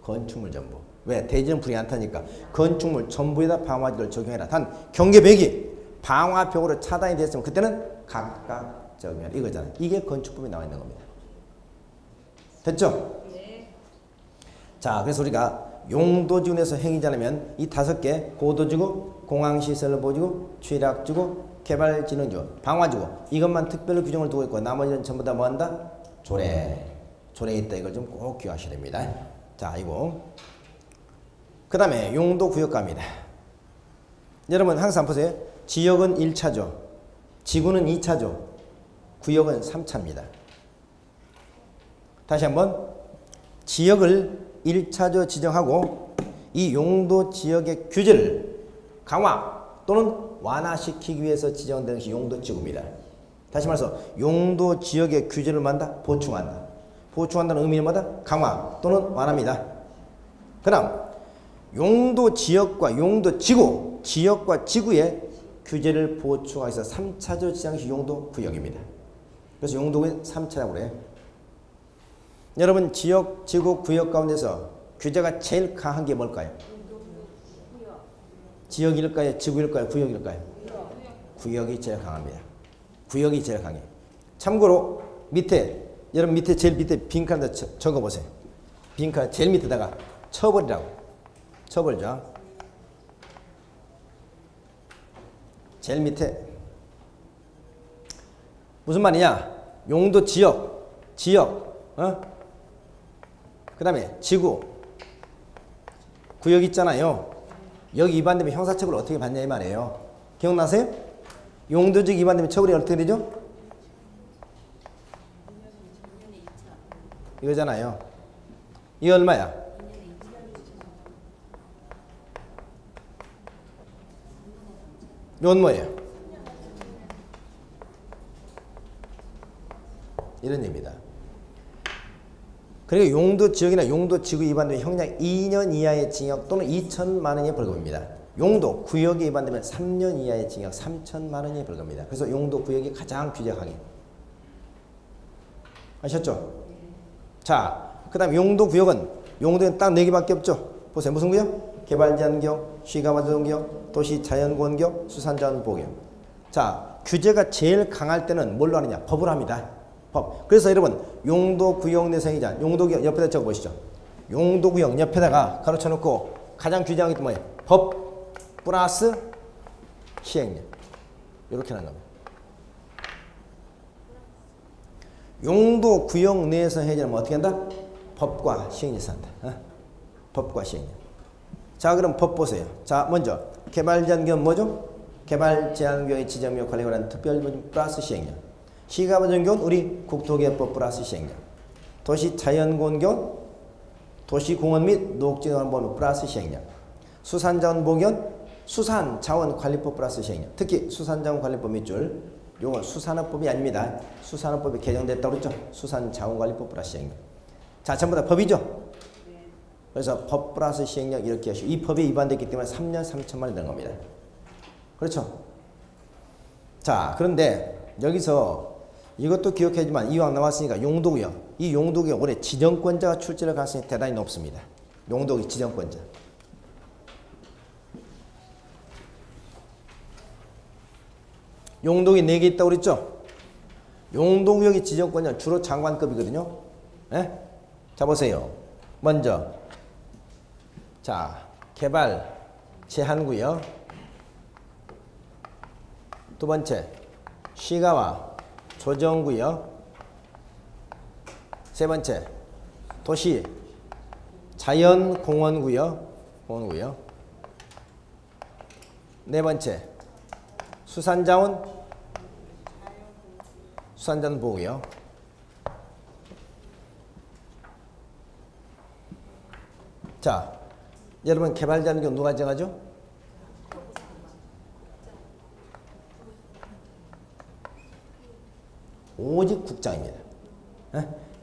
A: 건축물 전부. 왜? 대지는 불이 안 타니까. 건축물 전부에다 방화지구를 적용해라. 단 경계벽이 방화벽으로 차단이 됐으면 그때는 각각 적용해라. 이거잖아요. 이게 건축법에 나와 있는 겁니다. 됐죠? 네. 자, 그래서 우리가 용도지구 내에서 행위자라면 이 5개 고도지구, 공항시설보지구, 취락지구, 개발진흥지구, 방화지구 이것만 특별히 규정을 두고 있고 나머지는 전부 다 뭐한다? 조례에 있다. 이걸 좀 꼭 기억하셔야 됩니다. 자, 이거 그 다음에 용도구역가입니다. 여러분 항상 보세요. 지역은 1차죠. 지구는 2차죠. 구역은 3차입니다. 다시 한번 지역을 1차죠 지정하고 이 용도 지역의 규제를 강화 또는 완화시키기 위해서 지정되는 것이 용도지구입니다. 다시 말해서 용도 지역의 규제를 만다 보충한다. 보충한다는 의미는 뭐다? 강화 또는 완화입니다. 그 다음 용도 지역과 용도 지구, 지역과 지구의 규제를 보충하기 위해서 3차적 지정식 용도 구역입니다. 그래서 용도구역 3차라고 그래요. 여러분 지역, 지구, 구역 가운데서 규제가 제일 강한 게 뭘까요? 지역일까요? 지구일까요? 구역일까요? 구역이 제일 강합니다. 구역이 제일 강해요. 참고로 밑에 여러분 밑에 제일 밑에 빈칸에다 적어보세요. 빈칸 제일 밑에다가 쳐버리라고. 쳐버리죠. 제일 밑에 무슨 말이냐? 용도 지역, 그 다음에 지구, 구역 있잖아요. 여기 위반되면 형사처벌을 어떻게 받냐 이 말이에요. 기억나세요? 용도적 위반되면 처벌이 어떻게 되죠? 이거잖아요. 이거 얼마야? 이건 뭐예요? 이런 얘기입니다. 그리고 용도 지역이나 용도 지구 위반되면 형량 2년 이하의 징역 또는 2천만 원의 벌금입니다. 용도 구역이 위반되면 3년 이하의 징역 3천만 원의 벌금입니다. 그래서 용도 구역이 가장 규제 강해. 아셨죠? 자, 그 다음 용도 구역은 용도는 딱 4개밖에 없죠. 보세요. 무슨 구역? 개발제한구역, 시가마도구역, 도시자연공원구역, 수산자원보호구역. 자, 규제가 제일 강할 때는 뭘로 하느냐? 법으로 합니다. 법. 그래서 여러분 용도구역 내에서 행위자, 용도구역 옆에다 적어보시죠. 용도구역 옆에다가 가로쳐놓고 가장 규제하기 때문에 뭐예요? 법 플러스 시행령. 이렇게 하는 겁니다. 용도구역 내에서 행위자는 어떻게 한다? 법과 시행령이 산다. 법과 시행령. 자, 그럼 법 보세요. 자, 먼저 개발제한구역은 뭐죠? 개발제한구역의 지정명 관리에 관한 특별법률 플러스 시행령. 시가보전구역은 우리 국토개혁법 플러스 시행령. 도시자연공원구역은 도시공원 및 녹지공원법 플러스 시행령. 수산자원보호구역은 수산자원관리법 플러스 시행령. 특히 수산자원관리법 밑줄 요건 수산업법이 아닙니다. 수산업법이 개정됐다고 그랬죠? 수산자원관리법 플러스 시행령. 자, 전부 다 법이죠? 그래서 법 플러스 시행령 이렇게 하시고 이 법이 위반됐기 때문에 3년 3천만 원 되는 겁니다. 그렇죠? 자, 그런데 여기서 이것도 기억해야지만 이왕 나왔으니까 용도구역. 이 용도구역 올해 지정권자가 출제할 가능성이 대단히 높습니다. 용도구역 지정권자. 용도구역이 4개 있다고 그랬죠? 용도구역의 지정권자는 주로 장관급이거든요. 네? 자, 보세요. 먼저 자, 개발 제한구역. 두 번째 시가와 조정구역. 세 번째 도시 자연공원구역, 공원구역. 네 번째, 수산자원, 수산자원 보고요. 자, 여러분 개발자는 누가 정하죠? 오직 국장입니다.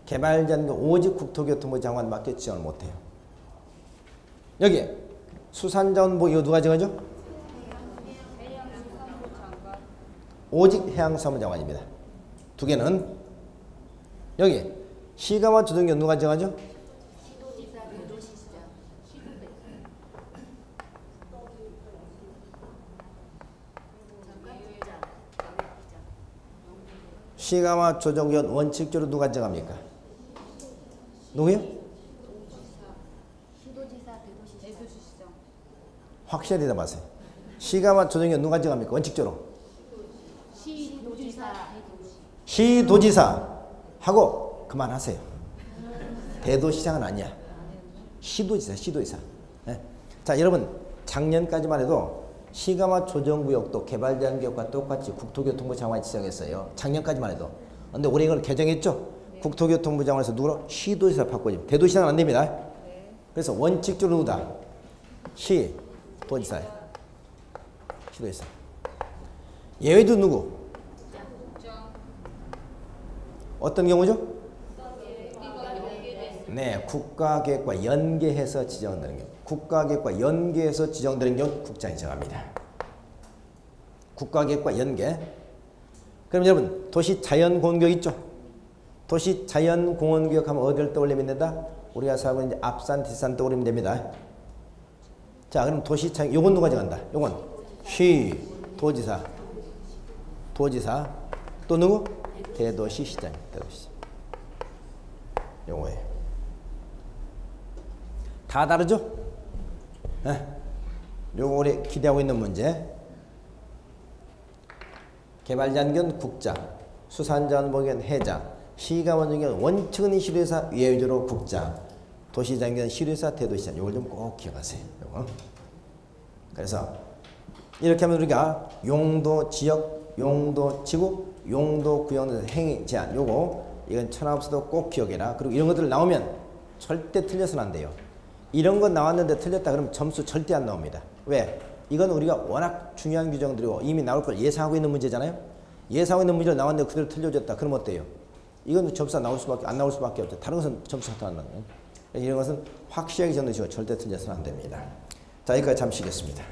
A: 개발자는 오직 국토교통부 장관밖에 지원을 못해요. 여기 수산자원부 이거 누가 정하죠?
B: 해양수산부 장관.
A: 오직 해양사무 장관입니다. 두 개는 여기 시가와 조정경 누가 정하죠?
B: 시도지사 대도시장. 시도대. 장관국장.
A: 시가와 조정경 원칙적으로 누가 정합니까? 누구요?
B: 시도지사 대도시장.
A: 확실히 대답하세요. 시가와 조정경 누가 정합니까? 원칙적으로.
B: 시도지사 대도시.
A: 시도지사 하고 그만하세요. 대도시장은 아니야. 시도지사, 시도지사. 네. 자, 여러분 작년까지만 해도 시가와 조정구역도 개발자연구역과 똑같이 국토교통부 장관이 지정했어요. 작년까지만 해도. 근데 올해 이걸 개정했죠. 네. 국토교통부 장관에서 누구로? 시도지사 바꿔줘. 대도시장은 안 됩니다. 네. 그래서 원칙적으로 누구다? 시도지사예요. 시도지사. 예외도 누구? 어떤 경우죠? 네, 국가계획과 연계해서 지정되는 경우. 국가계획과 연계해서 지정되는 경우 국장이 정합니다. 국가계획과 연계. 그럼 여러분 도시자연공원구역 있죠? 도시자연공원구역 하면 어디를 떠올리면 된다? 우리가 살고 있는 앞산, 뒷산 떠올리면 됩니다. 자, 그럼 도시자연, 요건 누가 정한다? 요건 도지사. 도지사. 또 누구? 대도시시장. 대도시. 요거예요. 다 다르죠? 요거 우리 기대하고 있는 문제. 개발자견 국장, 수산자원보견 해장, 시가원정견 원칙은 시류회사 예외적으로 국장, 도시장견 시류회사 대도시장. 요걸 좀 꼭 기억하세요. 요거. 그래서 이렇게 하면 우리가 용도 지역, 용도 지구, 용도 구역 행위 제한 요거 이건 천하없어도 꼭 기억해라. 그리고 이런 것들 나오면 절대 틀려서는 안 돼요. 이런 거 나왔는데 틀렸다 그러면 점수 절대 안 나옵니다. 왜? 이건 우리가 워낙 중요한 규정들이고 이미 나올 걸 예상하고 있는 문제잖아요. 예상하고 있는 문제를 나왔는데 그대로 틀려졌다. 그럼 어때요? 이건 점수가 나올 수밖에 안 나올 수밖에 없죠. 다른 것은 점수가 안 나와요. 이런 것은 확실하게 정해지고 절대 틀려서는 안 됩니다. 자, 여기까지 잠시 쉬겠습니다.